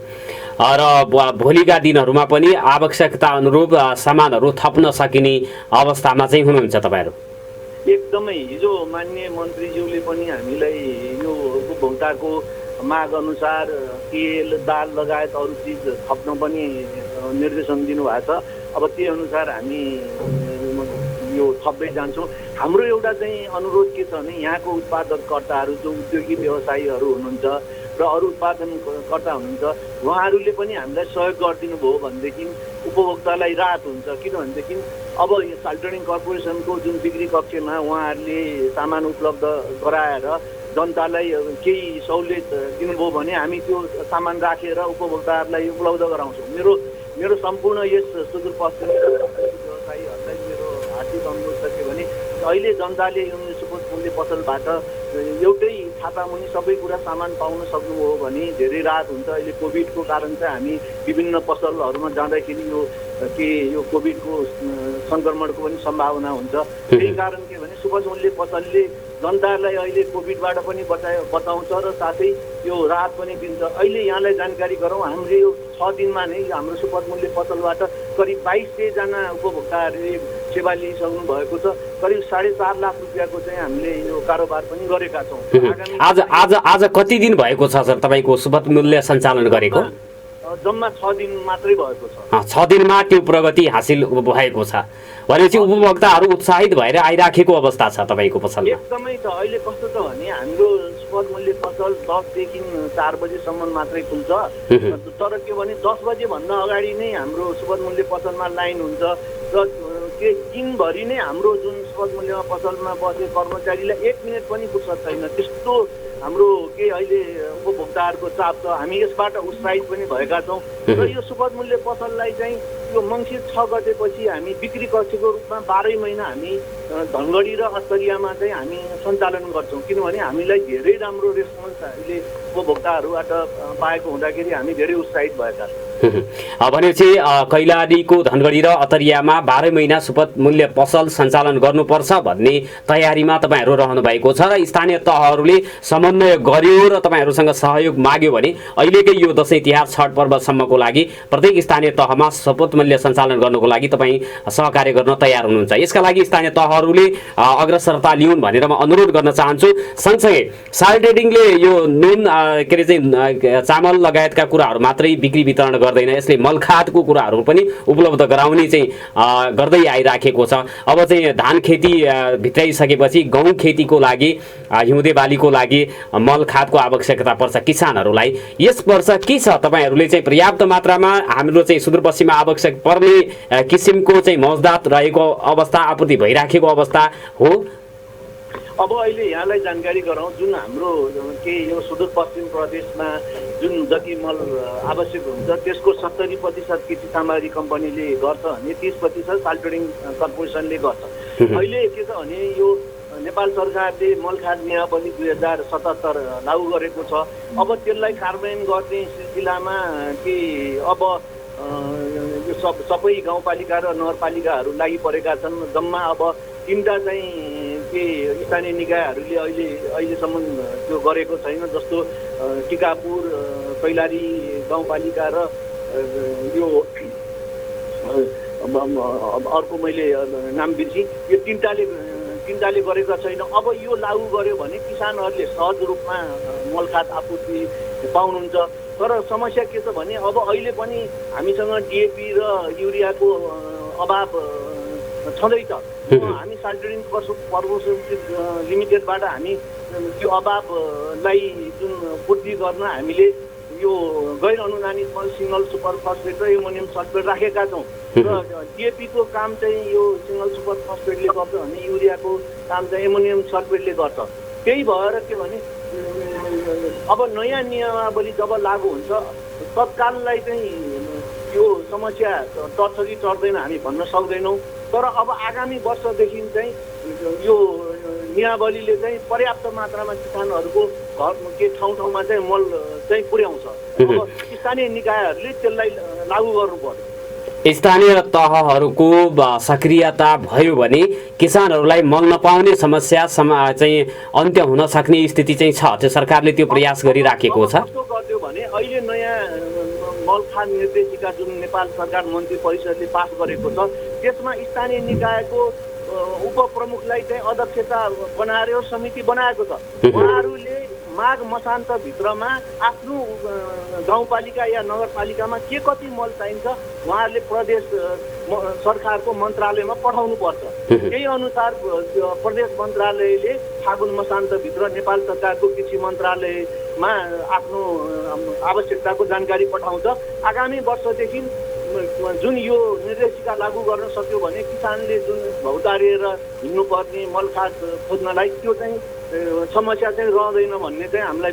र भोलिका दिनहरूमा पनि आवश्यकता अनुरूप सामानहरू थप्न सकिने अवस्थामा चाहिँ हुनुहुन्छ तपाईँहरू? एकदमै। हिजो माननीय मन्त्रीज्यूले पनि हामीलाई यो उपभोक्ताको माग अनुसार तेल, दाल लगायत अरू चिज थप्न पनि निर्देशन दिनुभएको छ। अब त्यही अनुसार हामी यो थप्दै जान्छौँ। हाम्रो एउटा चाहिँ अनुरोध के छ भने यहाँको उत्पादककर्ताहरू जो उद्योगी व्यवसायीहरू हुनुहुन्छ र अरू उत्पादनकर्ता हुनुहुन्छ उहाँहरूले पनि हामीलाई सहयोग गरिदिनु भयो भनेदेखि उपभोक्तालाई राहत हुन्छ। किनभनेदेखि अब साल ट्रेडिङ कर्पोरेसनको जुन बिक्री कक्षमा उहाँहरूले सामान उपलब्ध गराएर जनतालाई केही सहुलियत दिनुभयो भने हामी त्यो सामान राखेर उपभोक्ताहरूलाई उपलब्ध गराउँछौँ। मेरो सम्पूर्ण यस सुदूरपश्चिम व्यवसायीहरूलाई मेरो हार्दिक अनुरोध छ के भने अहिले जनताले यो सुपथ मूल्य पसलबाट एउटै छातामुनि सबै कुरा सामान पाउन सक्नुभयो भने धेरै राहत हुन्छ। अहिले कोभिडको कारण चाहिँ हामी विभिन्न पसलहरूमा जाँदाखेरि यो के यो कोभिडको सङ्क्रमणको पनि सम्भावना हुन्छ। त्यही कारण के भने सुपथ मूल्य पसलले जनतालाई अहिले कोभिडबाट पनि बचाउँछ र साथै यो राहत पनि दिन्छ। अहिले यहाँलाई जानकारी गरौँ, हाम्रो यो 6 दिनमा नै हाम्रो सुपथ मूल्य पसलबाट करिब 2200 जना उपभोक्ताहरूले सेवा लिइसक्नु भएको छ। करिब 4.5 लाख रुपियाँको चाहिँ हामीले यो कारोबार पनि गरेका छौँ। आज कति दिन भएको छ सर तपाईँको सुपथ मूल्य सञ्चालन गरेको? जम्मा 6 दिन मात्रै भएको छ। 6 दिनमा त्यो प्रगति हासिल भएको छ भनेपछि उपभोक्ताहरू उत्साहित भएर आइराखेको अवस्था छ तपाईँको पसलमा? एकदमै छ। अहिले कस्तो छ भने हाम्रो सुपथ मूल्य पसल 10 देखि 4 बजेसम्म मात्रै खुल्छ। तर के भने 10 बजेभन्दा अगाडि नै हाम्रो सुपथ मूल्य पसलमा लाइन हुन्छ र के दिनभरि नै हाम्रो जुन सुपथ मूल्य पसलमा बसे कर्मचारीलाई 1 मिनट पनि फुर्सद छैन। त्यस्तो हाम्रो के अहिले उपभोक्ताहरूको चाप छ। हामी यसबाट उत्साहित पनि भएका छौँ र यो सुपथ मूल्य पसललाई चाहिँ यो मङ्सिर 6 गतेपछि हामी बिक्री कक्षको रूपमा 12 महिना हामी धनगढी र अस्तरियामा चाहिँ हामी सञ्चालन गर्छौँ। किनभने हामीलाई धेरै राम्रो रेस्पोन्स अहिले उपभोक्ताहरूबाट पाएको हुँदाखेरि हामी धेरै उत्साहित भएका छौँ। भनेपछि कैलालीको धनगढी र अतरियामा 12 महिना सुपथ मूल्य पसल सञ्चालन गर्नुपर्छ भन्ने तयारीमा तपाईँहरू रहनु भएको छ र स्थानीय तहहरूले समन्वय गर्यो र तपाईँहरूसँग सहयोग माग्यो भने अहिलेकै यो दसैँ तिहार छठ पर्वसम्मको लागि प्रत्येक स्थानीय तहमा सुपथ मूल्य सञ्चालन गर्नको लागि तपाईँ सहकार्य गर्न तयार हुनुहुन्छ। यसका लागि स्थानीय तहहरूले अग्रसरता लिउन् भनेर म अनुरोध गर्न चाहन्छु। सँगसँगै साल ट्रेडिङले यो नुन के अरे चाहिँ चामल लगायतका कुराहरू मात्रै बिक्री वितरण गर्दैन, यसले मलखादको कुराहरू पनि उपलब्ध गराउने चाहिँ गर्दै आइराखेको छ। अब चाहिँ धान खेती भित्राइसकेपछि गहुँ खेतीको लागि हिउँदे बालीको लागि मलखादको आवश्यकता पर्छ किसानहरूलाई। यस वर्ष के छ तपाईँहरूले चाहिँ पर्याप्त मात्रामा हाम्रो चाहिँ सुदूरपश्चिममा आवश्यक पर्ने किसिमको चाहिँ मौजदात रहेको अवस्था, आपूर्ति भइराखेको अवस्था हो? अब अहिले यहाँलाई जानकारी गराउँ, जुन हाम्रो के यो सुदूरपश्चिम प्रदेशमा जुन जति मल आवश्यक हुन्छ त्यसको 70% कृषि सामग्री कम्पनीले गर्छ भने 30% साल ट्रेडिङ कर्पोरेसनले गर्छ। अहिले के छ भने यो नेपाल सरकारले मलखाद नियमावली 2077 लागू गरेको छ। अब त्यसलाई कार्यान्वयन गर्ने सिलसिलामा कि अब यो सबै गाउँपालिका र नगरपालिकाहरू लागि परेका छन्। जम्मा अब 3टा चाहिँ के स्थानीय निकायहरूले अहिलेसम्म त्यो गरेको छैन, जस्तो टिकापुर, कैलाली गाउँपालिका र यो अर्को मैले नाम बिर्सेँ, यो तिनटाले गरेका छैन। अब यो लागू गर्यो भने किसानहरूले सहज रूपमा मलखाद आपूर्ति पाउनुहुन्छ। तर समस्या के छ भने अब अहिले पनि हामीसँग डिएपी र युरियाको अभाव छँदैछ। हामी साल ट्रेडिङ कर्पोरेसन लिमिटेडबाट हामी त्यो अभावलाई जुन पूर्ति गर्न हामीले यो गैर अनुदानित सिङ्गल सुपर फस्फेट र एमोनियम सल्फेट राखेका छौँ र डिएपीको काम चाहिँ यो सिङ्गल सुपर फस्फेटले गर्छ भने युरियाको काम चाहिँ एमोनियम सल्फेटले गर्छ। त्यही भएर के भने अब नयाँ नियमावली जब लागू हुन्छ तत्काललाई चाहिँ यो समस्या टर्छ कि टर्दैन हामी भन्न सक्दैनौँ। तर अब आगामी वर्षदेखि चाहिँ यो नियमावलीले चाहिँ पर्याप्त मात्रामा किसानहरूको घर के ठाउँमा चाहिँ मल चाहिँ पुर्याउँछ। अब स्थानीय निकायहरूले त्यसलाई लागू गर्नु पर्यो। स्थानीय तहहरूको सक्रियता भयो भने किसानहरूलाई मल नपाउने समस्या चाहिँ अन्त्य हुन सक्ने स्थिति चाहिँ छ। त्यो सरकारले त्यो प्रयास गरिराखेको छ। कस्तो गर्यो भने अहिले नयाँ मलखाद निर्देशिका जुन नेपाल सरकार मन्त्री परिषदले पास गरेको छ त्यसमा स्थानीय निकायको उपप्रमुखलाई चाहिँ अध्यक्षता बनाएर समिति बनाएको छ। उहाँहरूले माघ मसान्तभित्रमा आफ्नो गाउँपालिका या नगरपालिकामा के कति मल चाहिन्छ उहाँहरूले प्रदेश सरकारको मन्त्रालयमा पठाउनु पर्छ। त्यही अनुसार प्रदेश मन्त्रालयले फागुन मसान्तभित्र नेपाल सरकारको कृषि मन्त्रालयमा आफ्नो आवश्यकताको जानकारी पठाउँछ। आगामी वर्षदेखि जुन यो निर्देशिका लागू गर्न सक्यो भने किसानले जुन भौतारिएर हिँड्नुपर्ने मलखाद खोज्नलाई त्यो चाहिँ समस्या चाहिँ रहँदैन भन्ने चाहिँ हामीलाई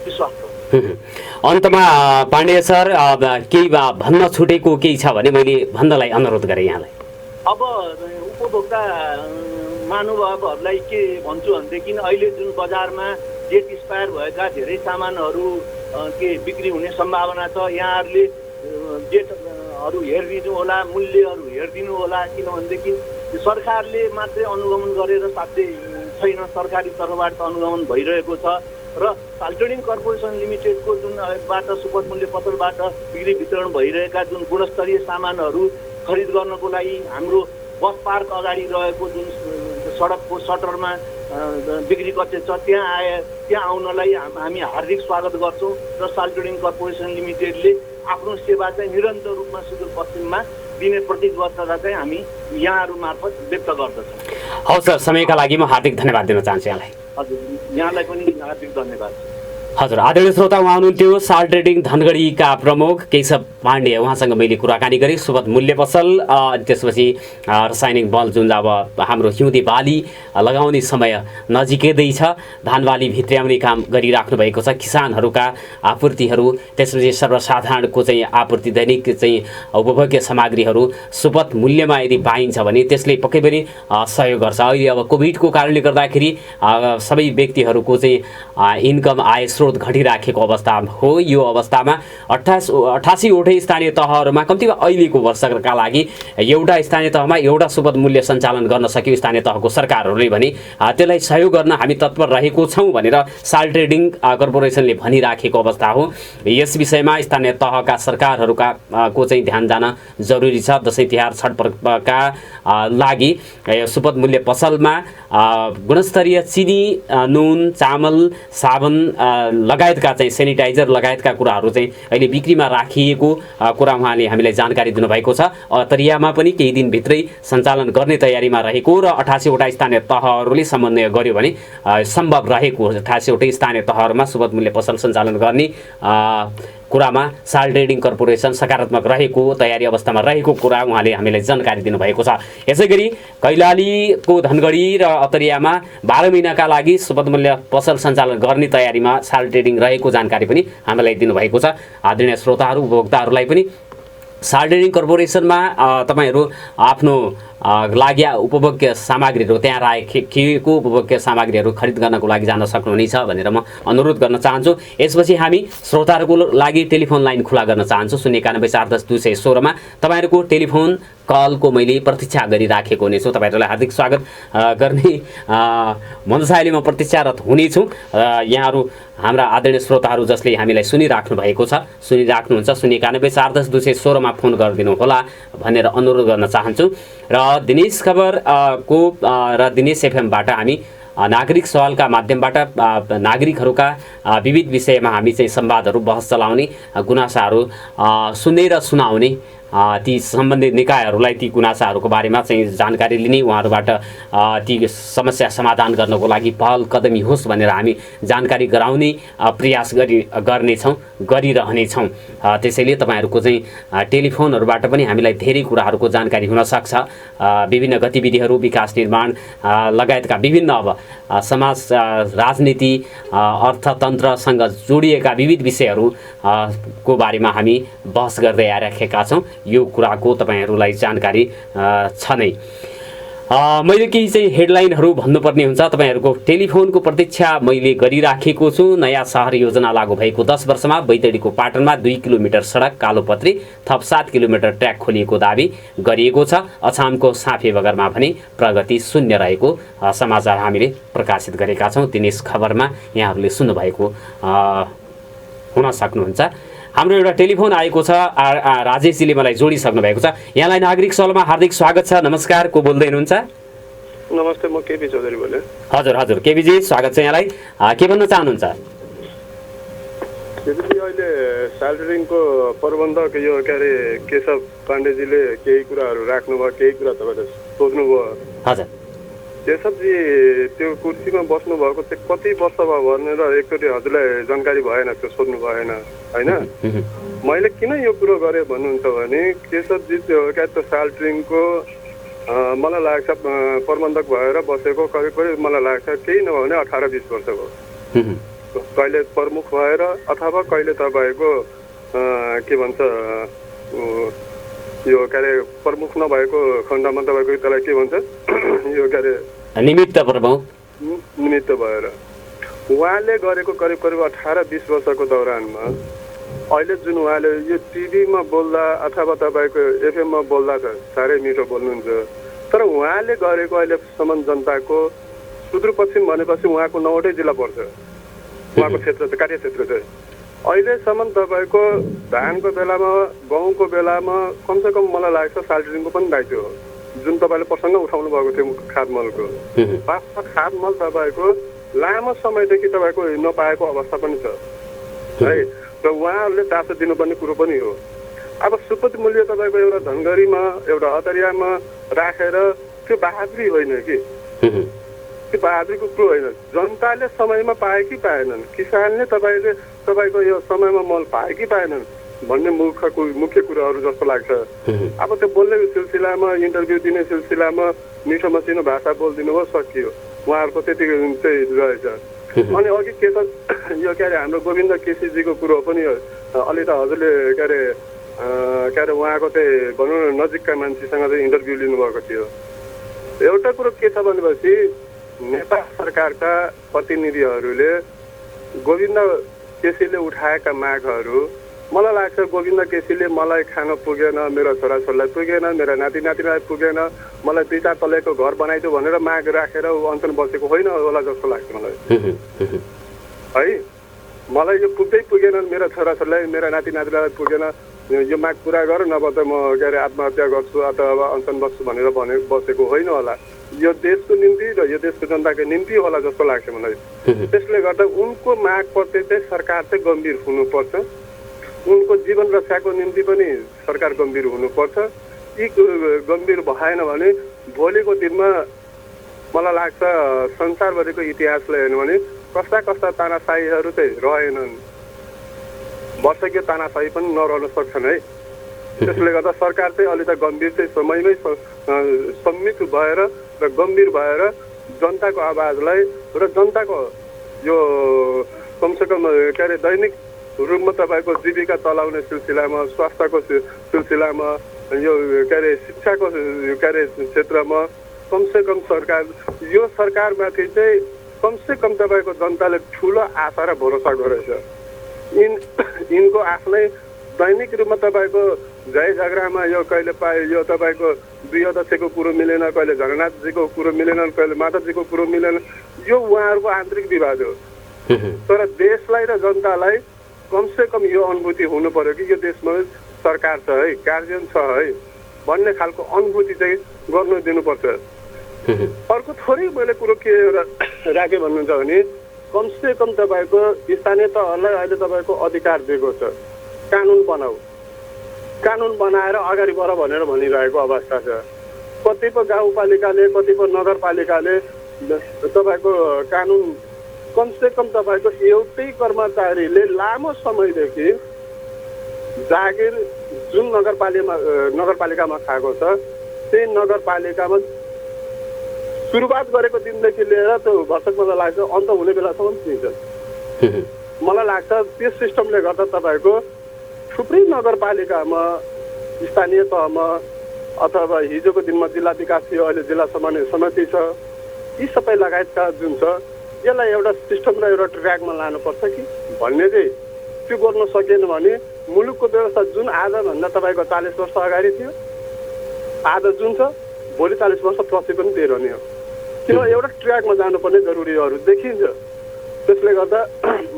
विश्वास छ। अन्तमा पाण्डे सर केही भन्न छुटेको केही छ भने मैले भन्नलाई अनुरोध गरेँ यहाँलाई। अब उपभोक्ता महानुभावहरूलाई के भन्छु भनेदेखि अहिले जुन बजारमा डेट एक्सपायर भएका धेरै सामानहरू के बिक्री हुने सम्भावना छ। यहाँहरूले डेट हरू हेरिदिनु होला, मूल्यहरू हेरिदिनु होला, किनभनेदेखि सरकारले मात्रै अनुगमन गरेर साध्य छैन, सरकारी तर्फबाट अनुगमन भइरहेको छ र साल ट्रेडिङ कर्पोरेसन लिमिटेडको जुन बाट सुपथ मूल्य पसलबाट बिक्री वितरण भइरहेका जुन गुणस्तरीय सामानहरू खरिद गर्नको लागि हाम्रो बस पार्क अगाडि रहेको जुन सडकको सटरमा बिक्री कक्ष छ त्यहाँ आउनलाई हामी हार्दिक स्वागत गर्छौँ र साल ट्रेडिङ कर्पोरेसन लिमिटेडले आफ्नो सेवा चाहिँ निरन्तर रूपमा सुदूरपश्चिममा दिने प्रतिबद्धता चाहिँ हामी यहाँहरू मार्फत व्यक्त गर्दछौँ। हवस् सर, समयका लागि म हार्दिक धन्यवाद दिन चाहन्छु यहाँलाई। हजुर, यहाँलाई पनि हार्दिक धन्यवाद। हजुर, आदरणीय श्रोता, उहाँ हुनुहुन्थ्यो साल ट्रेडिङ धनगढीका प्रमुख केशव पाण्डे। उहाँसँग मैले कुराकानी गरेँ सुपथ मूल्य पसल, त्यसपछि रासायनिक बल जुन अब हाम्रो हिउँदे बाली लगाउने समय नजिकै छ, धान बाली भित्र्याउने काम गरिराख्नु भएको छ, किसानहरूका आपूर्तिहरू, त्यसपछि सर्वसाधारणको चाहिँ आपूर्ति दैनिक चाहिँ उपभोग्य सामग्रीहरू सुपथ मूल्यमा यदि पाइन्छ भने त्यसले पक्कै पनि सहयोग गर्छ। अहिले अब कोभिडको कारणले गर्दाखेरि सबै व्यक्तिहरूको चाहिँ इन्कम आय स्रोत घटिराखेको अवस्था हो। यो अवस्थामा 88वटै स्थानीय तहहरूमा कम्तीमा अहिलेको वर्षका लागि एउटा स्थानीय तहमा एउटा सुपथ मूल्य सञ्चालन गर्न सक्यो स्थानीय तहको सरकारहरूले भने त्यसलाई सहयोग गर्न हामी तत्पर रहेको छौँ भनेर साल ट्रेडिङ कर्पोरेसनले भनिराखेको अवस्था हो। यस विषयमा स्थानीय तहका सरकारहरूका को चाहिँ ध्यान जान जरुरी छ। दसैँ तिहार छठ पर्वका लागि सुपथ मूल्य पसलमा गुणस्तरीय चिनी, नुन, चामल, साबुन लगायतका चाहिँ सेनिटाइजर लगायतका कुराहरू चाहिँ अहिले बिक्रीमा राखिएको कुरा उहाँले हामीलाई जानकारी दिनुभएको छ। तरियामा पनि केही दिनभित्रै सञ्चालन गर्ने तयारीमा रहेको र 88वटा स्थानीय तहहरूले समन्वय गर्यो भने सम्भव रहेको 88वटै स्थानीय तहहरूमा सुपथ मूल्य पसल सञ्चालन गर्ने कुरामा साल ट्रेडिङ कर्पोरेसन सकारात्मक रहेको तयारी अवस्थामा रहेको कुरा उहाँले हामीलाई जानकारी दिनुभएको छ। यसै गरी कैलालीको धनगढी र अतरियामा 12 महिनाका लागि सुपथ मूल्य पसल सञ्चालन गर्ने तयारीमा साल ट्रेडिङ रहेको जानकारी पनि हामीलाई दिनुभएको छ। आदरणीय श्रोताहरू, उपभोक्ताहरूलाई पनि साल ट्रेडिङ कर्पोरेसनमा तपाईँहरू आफ्नो लागि उपभोग्य सामग्रीहरू त्यहाँ राखेको उपभोग्य सामग्रीहरू खरिद गर्नको लागि जान सक्नुहुनेछ भनेर म अनुरोध गर्न चाहन्छु। यसपछि हामी श्रोताहरूको लागि टेलिफोन लाइन खुला गर्न चाहन्छु। 091 410 216 मा तपाईँहरूको टेलिफोन कलको मैले प्रतीक्षा गरिराखेको हुनेछु। तपाईँहरूलाई हार्दिक स्वागत गर्ने मनसायले म प्रतीक्षारत हुनेछु। यहाँहरू हाम्रा आदरणीय श्रोताहरू जसले हामीलाई सुनिराख्नु भएको छ, सुनिराख्नुहुन्छ, 091 410 216 मा फोन गरिदिनु होला भनेर अनुरोध गर्न चाहन्छु। र दिनेश खबर को र दिनेश एफएमबाट हामी नागरिक सवालका माध्यमबाट नागरिकहरूका विविध विषयमा हामी चाहिँ संवादहरू, बहस चलाउने, गुनासाहरू सुन्ने र सुनाउने, ती सम्बन्धित निकायहरूलाई ती गुनासाहरूको बारेमा चाहिँ जानकारी लिने, उहाँहरूबाट ती समस्या समाधान गर्नको लागि पहल कदमी होस् भनेर हामी जानकारी गराउने प्रयास गर्नेछौँ, गरिरहनेछौँ। त्यसैले तपाईँहरूको चाहिँ टेलिफोनहरूबाट पनि हामीलाई धेरै कुराहरूको जानकारी हुनसक्छ। विभिन्न गतिविधिहरू, विकास निर्माण लगायतका विभिन्न अब समाज, राजनीति, अर्थतन्त्रसँग जोडिएका विविध विषयहरू को बारेमा हामी बहस गर्दै आइराखेका छौँ। यो कुराको तपाईँहरूलाई जानकारी छ नै। मैले केही चाहिँ हेडलाइनहरू भन्नुपर्ने हुन्छ। तपाईँहरूको टेलिफोनको प्रतीक्षा मैले गरिराखेको छु। नयाँ सहर योजना लागू भएको 10 वर्षमा बैतडीको पाटनमा 2 किलोमिटर सडक कालोपत्री, थप 7 किलोमिटर ट्र्याक खोलिएको दाबी गरिएको छ। अछामको साफे बगरमा भने प्रगति शून्य रहेको समाचार हामीले प्रकाशित गरेका छौँ। दिनेश खबरमा यहाँहरूले सुन्नुभएको हुन सक्नुहुन्छ। हाम्रो एउटा टेलिफोन आएको छ, राजेशजीले मलाई जोडिसक्नु भएको छ। यहाँलाई नागरिक सवालमा हार्दिक स्वागत छ। नमस्कार, को बोल्दै हुनुहुन्छ? नमस्ते, म केपी चौधरी बोले। हजुर हजुर, केपीजी स्वागत छ यहाँलाई। के भन्न चाहनुहुन्छ? केपीजी, अहिले साल ट्रेडिङको प्रबन्धक यो के अरे केशव पाण्डेजीले केही कुराहरू राख्नुभयो, केही कुरा तपाईँले सोध्नुभयो। हजुर, केशवजी त्यो कुर्सीमा बस्नु भएको चाहिँ कति वर्ष भयो भनेर एकचोटि हजुरलाई जानकारी भएन, त्यो सोध्नु भएन होइन। मैले किन यो कुरो गरेँ भन्नुहुन्छ भने केशवजी त्यो क्या त्यो साल ट्रेडिङको मलाई लाग्छ प्रबन्धक भएर बसेको करिब करिब मलाई लाग्छ केही नभए भने 18-20 वर्ष भयो। कहिले प्रमुख भएर अथवा कहिले तपाईँको के भन्छ यो के अरे प्रमुख नभएको खण्डमा तपाईँको त्यसलाई के भन्छ यो के अरे निमित्त प्रमुख निमित्त भएर उहाँले गरेको करिब करिब 18-20 वर्षको दौरानमा अहिले जुन उहाँले यो टिभीमा बोल्दा अथवा तपाईँको एफएममा बोल्दा त साह्रै मिठो बोल्नुहुन्छ, तर उहाँले गरेको अहिलेसम्म जनताको सुदूरपश्चिम भनेपछि उहाँको 9वटै जिल्ला पर्छ, उहाँको क्षेत्र चाहिँ कार्य क्षेत्र चाहिँ अहिलेसम्म तपाईँको धानको बेलामा गहुँको बेलामा कमसेकम मलाई लाग्छ साल्टिङको पनि दायित्व हो, जुन तपाईँले प्रसङ्ग उठाउनु भएको थियो खादमलको। वास्तवमा खादमल तपाईँको लामो समयदेखि तपाईँको नपाएको अवस्था पनि छ है, र उहाँहरूले चासो दिनुपर्ने कुरो पनि हो। अब सुपथ मूल्य तपाईँको एउटा धनगढीमा एउटा अतरियामा राखेर त्यो बहादुरी होइन कि, त्यो बहादुरीको कुरो होइन। जनताले समयमा पाए कि पाएनन्, किसानले तपाईँको यो समयमा मल पाए कि पाएनन् भन्ने मुख्य कुराहरू जस्तो लाग्छ। अब त्यो बोल्ने सिलसिलामा इन्टरभ्यू दिने सिलसिलामा मिठो मसिनो भाषा बोलिदिनु भयो, सकियो, उहाँहरूको त्यति चाहिँ रहेछ। अनि अघि के छ यो के अरे हाम्रो गोविन्द केसीजीको कुरो पनि अलि त हजुरले के अरे उहाँको चाहिँ भनौँ न नजिकका मान्छेसँग चाहिँ इन्टरभ्यू लिनुभएको थियो। एउटा कुरो के छ भनेपछि नेपाल सरकारका प्रतिनिधिहरूले गोविन्द केसीले उठाएका मागहरू मलाई लाग्छ गोविन्द केसीले मलाई खान पुगेन, मेरो छोराछोरीलाई पुगेन, मेरा नाति नातिलाई पुगेन, मलाई 2-4 तलेको घर बनाइदियो भनेर माग राखेर अन्तन बसेको होइन होला जस्तो लाग्छ मलाई है। मलाई यो पुगेन, मेरो छोराछोरीलाई मेरा नाति नातिलाई पुगेन, यो माग पुरा गर नभए त म के अरे आत्महत्या गर्छु अथवा अन्तन बस्छु भनेर बसेको होइन होला। यो देशको निम्ति र यो देशको जनताको निम्ति होला जस्तो लाग्छ मलाई। त्यसले गर्दा उनको मागप्रति चाहिँ सरकार चाहिँ गम्भीर हुनुपर्छ, उनको जीवन रक्षाको निम्ति पनि सरकार गम्भीर हुनुपर्छ। यी गम्भीर भएन भने भोलिको दिनमा मलाई लाग्छ संसारभरिको इतिहासलाई हेर्नु भने कस्ता कस्ता तानाशाहीहरू चाहिँ रहेनन्, वर्षकीय तानाशाही पनि नरहन सक्छन् है। त्यसले गर्दा सरकार चाहिँ अलि त गम्भीर चाहिँ समयमै सम्मित भएर र गम्भीर भएर जनताको आवाजलाई र जनताको यो कमसेकम के अरे दैनिक रूपमा तपाईँको जीविका चलाउने सिलसिलामा, स्वास्थ्यको सिलसिलामा, यो के अरे शिक्षाको के अरे क्षेत्रमा कमसेकम सरकार यो सरकारमाथि चाहिँ कमसेकम तपाईँको जनताले ठुलो आशा र भरोसा गरेछ। यिनको आफ्नै दैनिक रूपमा तपाईँको झै झगडामा यो कहिले पाए यो तपाईँको 2 अध्यक्षको कुरो मिलेन, कहिले झगनाथजीको कुरो मिलेन, कहिले माधवजीको कुरो मिलेन, यो उहाँहरूको आन्तरिक विवाद हो। तर देशलाई र जनतालाई कमसेकम यो अनुभूति हुनु पर्यो कि यो देशमा सरकार छ है, गार्जियन छ है भन्ने खालको अनुभूति चाहिँ गर्नु दिनुपर्छ। अर्को थोरै मैले कुरो के राखेँ भन्नुहुन्छ भने कमसेकम तपाईँको स्थानीय तहलाई अहिले तपाईँको अधिकार दिएको छ, कानुन बनाऊ, कानुन बनाएर अगाडि बढ भनेर भनिरहेको अवस्था छ। कतिपय गाउँपालिकाले कतिपय नगरपालिकाले तपाईँको कानुन कमसेकम तपाईँको एउटै कर्मचारीले लामो समयदेखि जागिर जुन नगरपालिकामा खाएको छ त्यही नगरपालिकामा सुरुवात गरेको दिनदेखि लिएर त्यो भर्सक मलाई लाग्छ अन्त हुने बेलासम्म दिन्छ। मलाई लाग्छ त्यो सिस्टमले गर्दा तपाईँको थुप्रै नगरपालिकामा स्थानीय तहमा अथवा हिजोको दिनमा जिल्ला विकास थियो, अहिले जिल्ला समन्वय समिति छ, यी सबै लगायतका जुन छ यसलाई एउटा सिस्टम र एउटा ट्र्याकमा लानुपर्छ कि भन्ने चाहिँ त्यो गर्न सकिएन भने मुलुकको व्यवस्था जुन आजभन्दा तपाईँको 40 वर्ष अगाडि थियो आज जुन छ भोलि 40 वर्ष पछि पनि त्यही रहने हो। किन एउटा ट्र्याकमा जानुपर्ने जरुरीहरू देखिन्छ। त्यसले गर्दा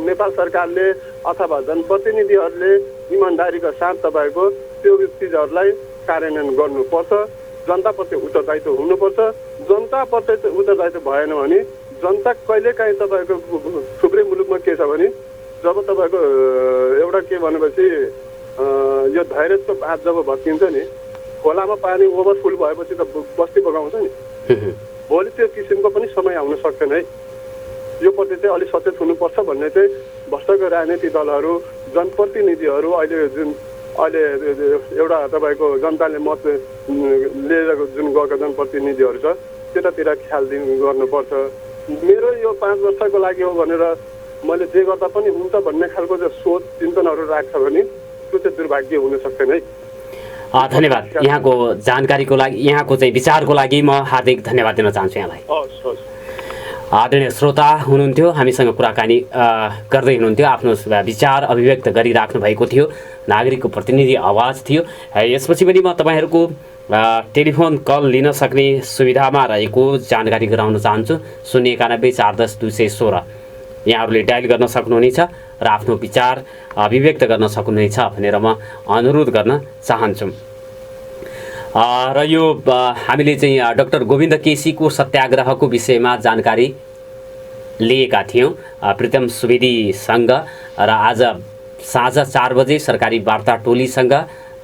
नेपाल सरकारले अथवा जनप्रतिनिधिहरूले इमान्दारीका साथ तपाईँको त्यो चिजहरूलाई कार्यान्वयन गर्नुपर्छ, जनताप्रति उत्तरदायित्व हुनुपर्छ। जनताप्रति उत्तरदायित्व भएन भने जनता कहिलेकाहीँ तपाईँको थुप्रै मुलुकमा के छ भने जब तपाईँको एउटा के भनेपछि यो धैर्यको बात जब भत्किन्छ नि, खोलामा पानी ओभरफुल भएपछि त बस्ती बगाउँछ नि, भोलि त्यो किसिमको पनि समय आउन सक्छन् है। यो प्रति चाहिँ अलिक सचेत हुनुपर्छ भन्ने चाहिँ भ्रष्टको राजनीतिक दलहरू, जनप्रतिनिधिहरू अहिले एउटा तपाईँको जनताले मत लिएर जुन गएका जनप्रतिनिधिहरू छ त्यतातिर ख्याल गर्नुपर्छ। मेरो यो 5 वर्षको लागि हो भनेर मैले जे गर्दा पनि हुन्छ भन्ने खालको चाहिँ सोच चिन्तनहरू राख्छ भने त्यो चाहिँ दुर्भाग्य हुन सक्दैन है। धन्यवाद यहाँको जानकारीको लागि, यहाँको चाहिँ विचारको लागि म हार्दिक धन्यवाद दिन चाहन्छु यहाँलाई। आदरणीय श्रोता हुनुहुन्थ्यो, हामीसँग कुराकानी गर्दै हुनुहुन्थ्यो, आफ्नो विचार अभिव्यक्त गरिराख्नु भएको थियो, नागरिकको प्रतिनिधि आवाज थियो। यसपछि पनि म तपाईँहरूको टेलिफोन कल लिन सक्ने सुविधामा रहेको जानकारी गराउन चाहन्छु। 091-410-216 यहाँहरूले डायल गर्न सक्नुहुनेछ र आफ्नो विचार अभिव्यक्त गर्न सक्नुहुनेछ भनेर म अनुरोध गर्न चाहन्छु। र यो हामीले चाहिँ डाक्टर गोविन्द केसीको सत्याग्रहको विषयमा जानकारी लिएका थियौँ प्रीतम सुवेदीसँग र आज साँझ 4 बजे सरकारी वार्ता टोलीसँग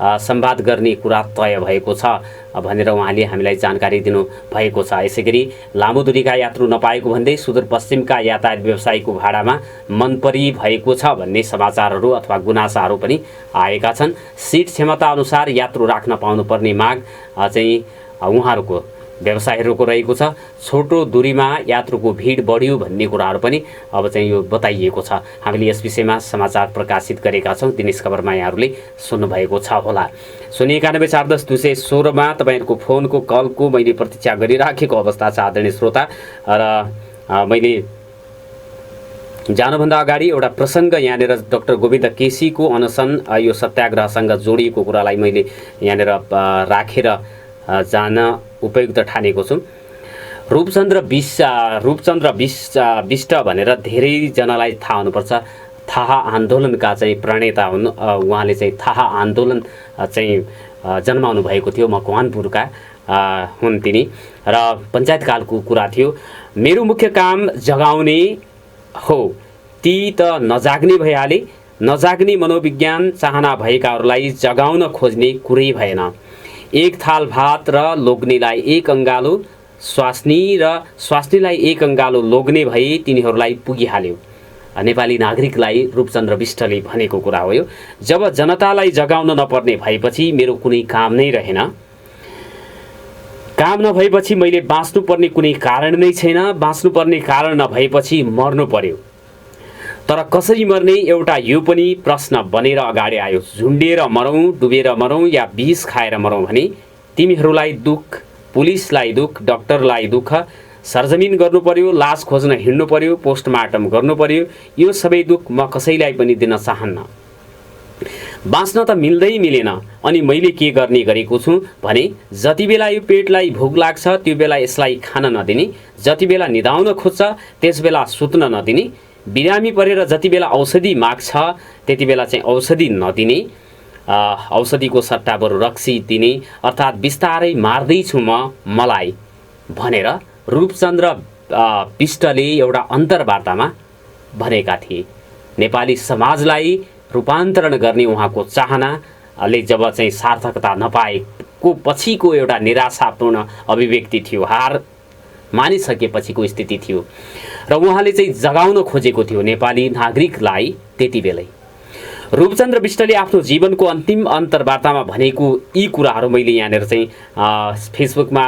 संवाद गर्ने कुरा तय भएको छ भनेर उहाँले हामीलाई जानकारी दिनु भएको छ। यसैगरी लामो दूरीका यात्रु नपाएको भन्दै सुदूरपश्चिमका यातायात व्यवसायीको भाडामा मनपरी भएको छ भन्ने समाचारहरू अथवा गुनासाहरू पनि आएका छन्। सिट क्षमता अनुसार यात्रु राख्न पाउनुपर्ने माग चाहिँ उहाँहरूको व्यवसायीहरूको रहेको छ। छोटो दूरीमा यात्रुको भिड बढ्यो भन्ने कुराहरू पनि अब चाहिँ यो बताइएको छ। हामीले यस विषयमा समाचार प्रकाशित गरेका छौँ, दिनेश खबरमा यहाँहरूले सुन्नुभएको छ होला। 091-410-216 मा तपाईँहरूको फोनको कलको मैले प्रतीक्षा गरिराखेको अवस्था छ आदरणीय श्रोता। र मैले जानुभन्दा अगाडि एउटा प्रसङ्ग यहाँनिर डाक्टर गोविन्द केसीको अनसन यो सत्याग्रहसँग जोडिएको कुरालाई मैले यहाँनिर राखेर जान उपयुक्त ठानेको छु। रूपचन्द्र बिष्ट भनेर धेरैजनालाई थाहा हुनुपर्छ। थाहा आन्दोलनका चाहिँ प्रणेता हुन्। उहाँले चाहिँ थाहा आन्दोलन चाहिँ जन्माउनु भएको थियो। मकवानपुरका हुन् तिनी र पञ्चायतकालको कुरा थियो। मेरो मुख्य काम जगाउने हो, ती त नजाग्ने भइहाले। नजाग्ने मनोविज्ञान चाहना भएकाहरूलाई जगाउन खोज्ने कुरै भएन। एक थाल भात र लोग्नेलाई एक अङ्गालो स्वास्नी र स्वास्नीलाई एक अङ्गालो लोग्ने भए तिनीहरूलाई पुगिहाल्यो। नेपाली नागरिकलाई रूपचन्द्र बिष्टले भनेको कुरा हो यो। जब जनतालाई जगाउन नपर्ने भएपछि मेरो कुनै काम नै रहेन। काम नभएपछि मैले बाँच्नुपर्ने कुनै कारण नै छैन। बाँच्नुपर्ने कारण नभएपछि मर्नु पर्यो। तर कसरी मर्ने एउटा यो पनि प्रश्न बनेर अगाडि आयो। झुन्डिएर मरौँ, डुबेर मरौँ या विष खाएर मरौँ भने तिमीहरूलाई दुःख, पुलिसलाई दुःख, डाक्टरलाई दुःख, सरजमिन गर्नु पर्यो, लास खोज्न हिँड्नु पर्यो, पोस्टमार्टम गर्नु पर्यो। यो सबै दुःख म कसैलाई पनि दिन चाहन्न। बाँच्न त मिल्दै मिलेन। अनि मैले के गर्ने गरेको छु भने जति बेला यो पेटलाई भोक लाग्छ त्यो बेला यसलाई खान नदिने, जति बेला निदाउन खोज्छ त्यस बेला सुत्न नदिने, बिरामी परेर जति बेला औषधि माग्छ त्यति बेला चाहिँ औषधि नदिने, औषधिको सट्टा बरु रक्सी दिने, अर्थात् बिस्तारै मार्दैछु मलाई भनेर रूपचन्द्र बिष्टले एउटा अन्तर्वार्तामा भनेका थिए। नेपाली समाजलाई रूपान्तरण गर्ने उहाँको चाहनाले जब चाहिँ सार्थकता नपाएको पछिको एउटा निराशापूर्ण अभिव्यक्ति थियो, हार मानिसकेपछिको स्थिति थियो र उहाँले चाहिँ जगाउन खोजेको थियो नेपाली नागरिकलाई। त्यति बेलै रूपचन्द्र बिष्टले आफ्नो जीवनको अन्तिम अन्तर्वार्तामा भनेको यी कुराहरू मैले यहाँनिर चाहिँ फेसबुकमा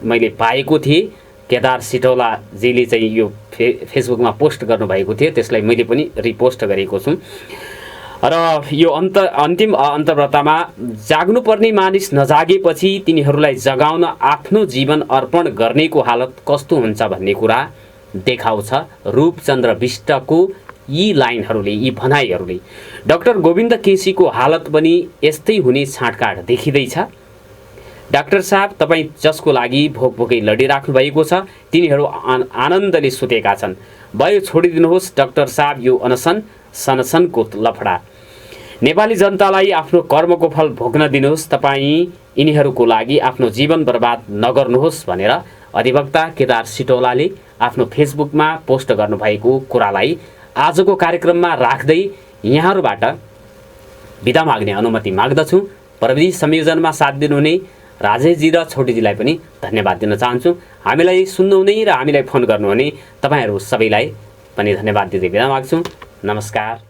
मैले पाएको थिएँ। केदार सिटौलाजीले चाहिँ यो फेसबुकमा पोस्ट गर्नुभएको थियो, त्यसलाई मैले पनि रिपोस्ट गरेको छु। र यो अन्तिम अन्तर्वार्तामा जाग्नुपर्ने मानिस नजागेपछि तिनीहरूलाई जगाउन आफ्नो जीवन अर्पण गर्नेको हालत कस्तो हुन्छ भन्ने कुरा देखाउँछ रूपचन्द्र बिष्टको यी लाइनहरूले, यी भनाइहरूले। डाक्टर गोविन्द केसीको हालत पनि यस्तै हुने छाँटकाँट देखिँदैछ। डाक्टर साहब, तपाईँ जसको लागि भोकभोकै लडिराख्नु भएको छ तिनीहरू आनन्दले सुतेका छन्। भयो छोडिदिनुहोस् डाक्टर साहब यो अनसन सनसनको लफडा। नेपाली जनतालाई आफ्नो कर्मको फल भोग्न दिनुहोस्। तपाईँ यिनीहरूको लागि आफ्नो जीवन बर्बाद नगर्नुहोस् भनेर अधिवक्ता केदार सिटौलाले आफ्नो फेसबुकमा पोस्ट गर्नुभएको कुरालाई आजको कार्यक्रममा राख्दै यहाँहरूबाट बिदा माग्ने अनुमति माग्दछु। प्रविधि संयोजनमा साथ दिनुहुने राजेशजी र छोटीजीलाई पनि धन्यवाद दिन चाहन्छु। हामीलाई सुन्नुहुने र हामीलाई फोन गर्नुहुने तपाईँहरू सबैलाई पनि धन्यवाद दिँदै बिदा माग्छु। नमस्कार।